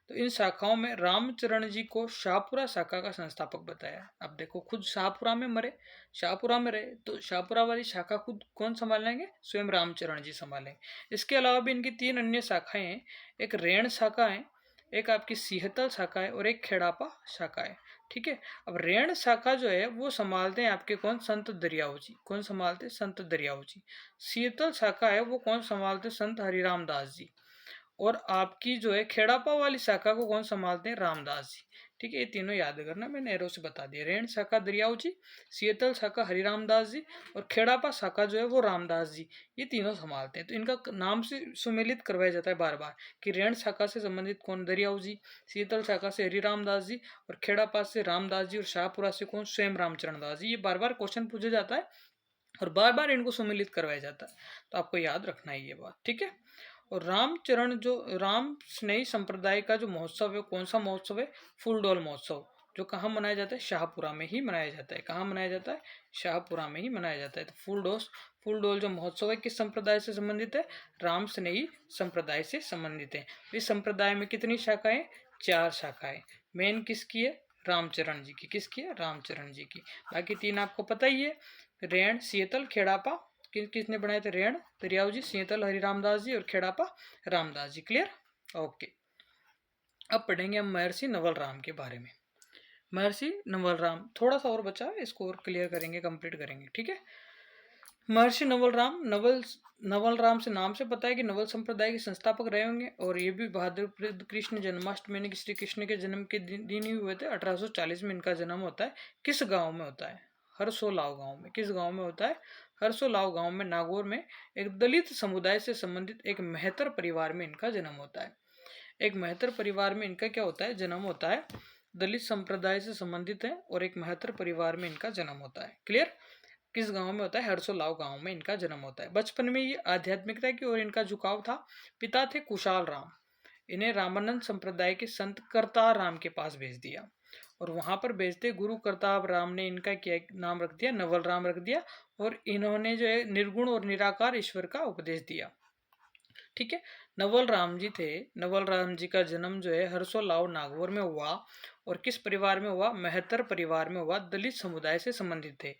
तो इन शाखाओं में रामचरण जी को शाहपुरा शाखा का संस्थापक बताया। अब देखो, खुद शाहपुरा में मरे, शाहपुरा में रहे, तो शाहपुरा वाली शाखा खुद कौन संभालेंगे? स्वयं रामचरण जी संभालेंगे। इसके अलावा भी इनकी 3 अन्य शाखाएं हैं। एक रेण शाखा है, एक आपकी सीहतल शाखा है और एक खेड़ापा शाखा है। ठीक है। अब रेण शाखा जो है वो संभालते हैं आपके कौन? संत दरियाऊ जी। कौन संभालते? संत दरियाऊ जी। सीहतल शाखा है वो कौन संभालते? संत हरिराम दास जी। और आपकी जो है खेड़ापा वाली शाखा को कौन संभालते हैं? रामदास जी। ठीक है, ये तीनों याद करना, मैंने एरो से बता दिया। रेण शाखा दरियाऊ जी, सीतल शाखा हरिराम दास जी और खेड़ापा शाखा जो है वो रामदास जी, ये तीनों संभालते हैं। तो इनका नाम से सुमेलित करवाया जाता है बार बार कि रेण शाखा से संबंधित कौन? दरियाऊ जी, सीतल शाखा से हरिराम दास जी और खेड़ापा से रामदास जी और शाहपुरा से कौन? स्वयं रामचरण दास जी। ये बार बार क्वेश्चन पूछा जाता है और बार बार इनको सुमेलित करवाया जाता है, तो आपको याद रखना है ये बात। ठीक है। और रामचरण जो राम स्नेही संप्रदाय का जो महोत्सव है, कौन सा महोत्सव है? फूलडोल महोत्सव, जो कहाँ मनाया जाता है? शाहपुरा में ही मनाया जाता है। कहाँ मनाया जाता है? शाहपुरा में ही मनाया जाता है। तो फूलडोल जो महोत्सव है किस संप्रदाय से संबंधित है? राम स्नेही संप्रदाय से संबंधित है। इस संप्रदाय में कितनी शाखाएं? 4 शाखाएं। मेन किसकी है? रामचरण जी की। किसकी है? रामचरण जी की। बाकी 3 आपको पता ही है, रेण, सीतल, खेड़ापा। किसने बनाए थे? रेण दरियाऊ जी, सीतल हरिरामदास जी और खेड़ापा रामदास जी। क्लियर? ओके। अब पढ़ेंगे हम महर्षि नवल राम के बारे में। महर्षि नवल राम, थोड़ा सा और बचा है, इसको और क्लियर करेंगे, कंप्लीट करेंगे। ठीक है। महर्षि नवल राम, नवल राम से नाम से पता है कि नवल संप्रदाय के संस्थापक रहे होंगे। और ये भी भाद्रपद कृष्ण जन्माष्टमी यानी कि श्री कृष्ण के जन्म के दिन ही हुए थे। 1840 में इनका जन्म होता है। किस गांव में होता है? हरसोलाव गांव में। किस गांव में होता है? हरसोलाव गांव में, नागौर में। एक दलित समुदाय से संबंधित एक मेहतर परिवार में इनका जन्म होता है। एक मेहतर परिवार में इनका क्या होता है? जन्म होता है। दलित संप्रदाय से संबंधित है और एक मेहतर परिवार में इनका जन्म होता है। क्लियर? किस गांव में होता है? हरसोलाव गांव में इनका जन्म होता है। बचपन में ये आध्यात्मिकता की ओर इनका झुकाव था। पिता थे कुशाल राम, इन्हें रामानंद संप्रदाय के संत करतार राम के पास भेज दिया और वहां पर भेजते गुरु करतार राम ने इनका क्या नाम रख दिया? नवल राम रख दिया। और इन्होंने जो है निर्गुण और निराकार ईश्वर का उपदेश दिया। ठीक है। नवल राम जी थे। नवल राम जी का जन्म जो है हरसोलाव नागौर में हुआ। और किस परिवार में हुआ? मेहतर परिवार में हुआ। दलित समुदाय से संबंधित थे।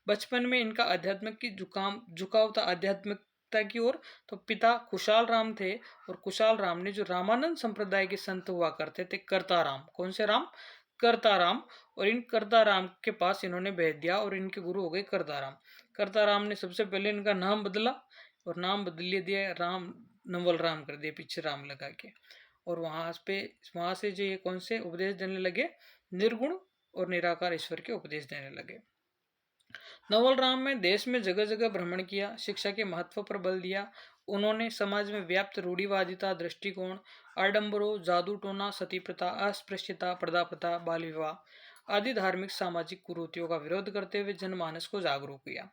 बचपन में इनका आध्यात्मिक की झुकाव था आध्यात्मिकता की ओर। तो पिता कुशाल राम थे और कुशाल राम ने जो रामानंद संप्रदाय के संत हुआ करते थे, करताराम। कौन से राम? करताराम। और इन करताराम के पास इन्होंने भेज दिया और इनके गुरु हो गए करताराम। करताराम ने सबसे पहले इनका नाम बदला और नाम बदल दिया, राम नवल राम कर दिया, पीछे राम लगा के। और वहां से जो ये कौन से उपदेश देने लगे? निर्गुण और निराकार ईश्वर के उपदेश देने लगे। नवल राम में देश में जगह जगह भ्रमण किया, शिक्षा के महत्व पर बल दिया। उन्होंने समाज में व्याप्त रूढ़िवादिता, दृष्टिकोण, आडंबरों, जादू टोना, सती प्रथा, अस्पृश्यता, पर्दा प्रथा, बाल विवाह आदि धार्मिक सामाजिक कुरीतियों का विरोध करते हुए जनमानस को जागरूक किया।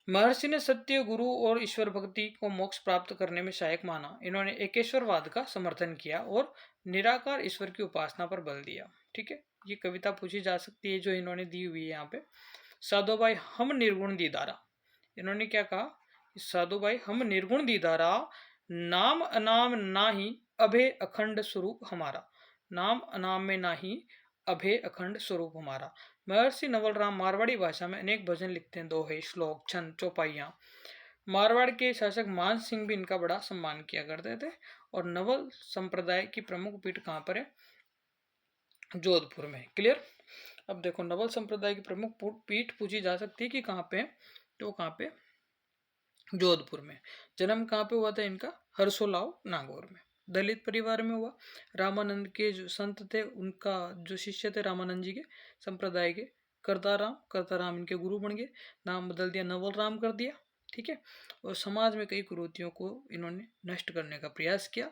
महर्षि ने सत्य, गुरु और ईश्वर भक्ति को मोक्ष प्राप्त करने में सहायक माना। इन्होंने एकेश्वरवाद का समर्थन किया और निराकार ईश्वर की उपासना पर बल दिया। ठीक है। ये कविता पूछी जा सकती है जो इन्होंने दी हुई है यहाँ पे। साधो भाई हम निर्गुण दीदारा, इन्होंने क्या कहा? साधु भाई हम निर्गुण दीदारा, नाम अनाम नाही अभय अखंड स्वरूप हमारा। नाम अनाम में नाही, अभय अखंड स्वरूप हमारा। महर्षि नवल राम मारवाड़ी भाषा में अनेक भजन लिखते हैं, दोहे, श्लोक, छंद, चौपाइयाँ। मारवाड़ के शासक मान सिंह भी इनका बड़ा सम्मान किया करते थे। और नवल संप्रदाय की प्रमुख पीठ कहाँ पर है? जोधपुर में। क्लियर? अब देखो, नवल संप्रदाय की प्रमुख पीठ पूछी जा सकती है कि कहाँ पे है, तो कहाँ पे? जोधपुर में। जन्म कहाँ पे हुआ था इनका? हरसोलाव नागौर में। दलित परिवार में हुआ। रामानंद के जो संत थे, उनका जो शिष्य थे रामानंद जी के संप्रदाय के, करताराम इनके गुरु बन गए। नाम बदल दिया, नवल राम कर दिया। ठीक है। और समाज में कई कुरीतियों को इन्होंने नष्ट करने का प्रयास किया।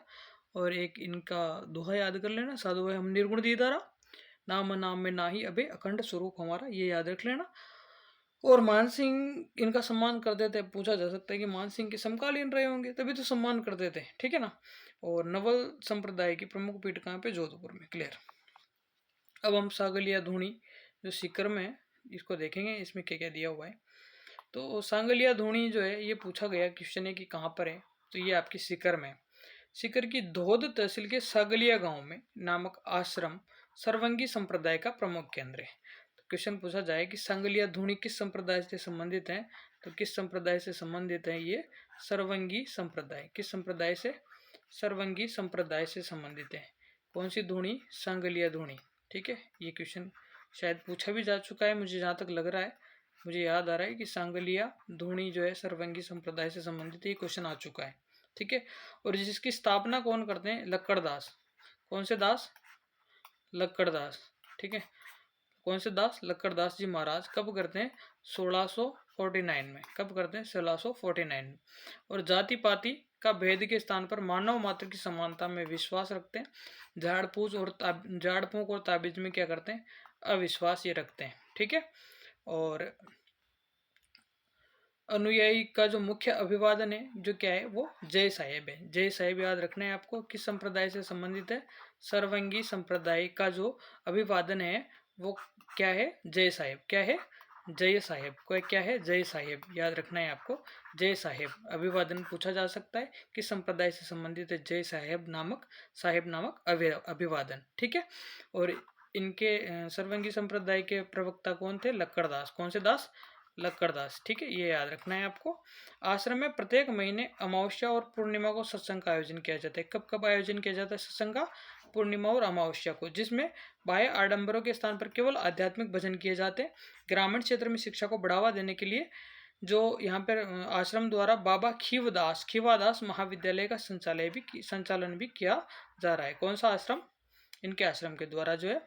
और एक इनका दोहा याद कर लेना, साधु है हम निर्गुण दीदारा, नाम नाम में ना ही अबे अखंड स्वरूप हमारा, ये याद रख लेना। और मान सिंह इनका सम्मान करते थे। पूछा जा सकता है कि मान सिंह के समकालीन रहे होंगे, तभी तो सम्मान करते थे, ठीक है ना। और नवल संप्रदाय की प्रमुख पीठ कहाँ पे? जोधपुर में। क्लियर। अब हम सांगलिया धूणी जो सीकर में है, इसको देखेंगे इसमें क्या क्या दिया हुआ है। तो सांगलिया धूणी जो है ये पूछा गया क्वेश्चन है कि कहाँ पर है, तो ये आपकी सीकर में है। सीकर की धोद तहसील के सागलिया गांव में नामक आश्रम सर्वंगी संप्रदाय का प्रमुख केंद्र है। तो क्वेश्चन पूछा जाए कि सांगलिया धूणी किस संप्रदाय से संबंधित है, तो किस संप्रदाय से संबंधित है? ये सर्वंगी संप्रदाय। किस संप्रदाय से? सर्वंगी संप्रदाय से संबंधित है। कौन सी धूणी? सांगलिया धूणी, ठीक है। ये क्वेश्चन शायद पूछा भी जा चुका है, मुझे जहाँ तक लग रहा है, मुझे याद आ रहा है कि सांगलिया धूणी जो है सर्वंगी संप्रदाय से संबंधित ये क्वेश्चन आ चुका है, ठीक है। और जिसकी स्थापना कौन करते हैं? लक्कड़दास। कौन से दास? लक्कड़दास, ठीक है। कौन से दास? लक्कड़दास जी महाराज। कब करते हैं? 1649 में। कब करते हैं? 1649 में। और जाति पाति का भेद के स्थान पर मानव मात्र की समानता में विश्वास रखते हैं। झाड़ फूंक और ताबीज में क्या करते हैं? अविश्वास ये रखते हैं, ठीक है। और अनुयायी का जो मुख्य अभिवादन है जो क्या है? वो जय साहेब है। जय साहेब याद रखना है आपको। किस संप्रदाय से संबंधित है? सर्वंगी संप्रदाय का जो अभिवादन है वो क्या है? जय साहेब। क्या है? जय साहेब। कोई क्या है? जय साहेब, याद रखना है आपको। जय साहेब अभिवादन पूछा जा सकता है, किस संप्रदाय से संबंधित है? जय साहेब नामक अभिवादन, ठीक है। और इनके सर्वंगी संप्रदाय के प्रवक्ता कौन थे? लक्कड़दास। कौन से दास? लक्कड़दास, ठीक है। ये याद रखना है आपको। आश्रम में प्रत्येक महीने अमावस्या और पूर्णिमा को सत्संग का आयोजन किया जाता है। कब कब आयोजन किया जाता है सत्संग का? पूर्णिमा और अमावस्या को, जिसमें बाह्य आडंबरों के स्थान पर केवल आध्यात्मिक भजन किए जाते हैं। ग्रामीण क्षेत्र में शिक्षा को बढ़ावा देने के लिए जो यहाँ पर आश्रम द्वारा बाबा खीवादास महाविद्यालय का संचालन भी किया जा रहा है। कौन सा आश्रम? इनके आश्रम के द्वारा जो है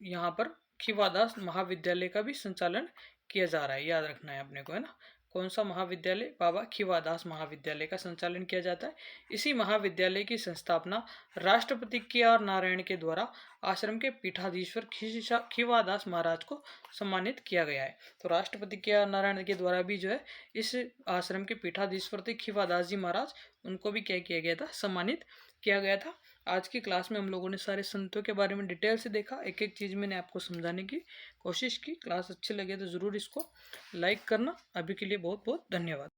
यहाँ पर खीवादास महाविद्यालय का भी संचालन किया जा रहा है, याद रखना है अपने को, है ना। कौन सा महाविद्यालय? बाबा खीवादास महाविद्यालय का संचालन किया जाता है। इसी महाविद्यालय की संस्थापना राष्ट्रपति के आर नारायण के द्वारा आश्रम के पीठाधीश्वर खीवादास महाराज को सम्मानित किया गया है। तो राष्ट्रपति के आर नारायण के द्वारा भी जो है इस आश्रम के पीठाधीश्वर थे खीवादास जी महाराज, उनको भी क्या किया गया था? सम्मानित किया गया था। आज की क्लास में हम लोगों ने सारे संतों के बारे में डिटेल से देखा, एक एक चीज़ मैंने आपको समझाने की कोशिश की। क्लास अच्छी लगे तो ज़रूर इसको लाइक करना। अभी के लिए बहुत बहुत धन्यवाद।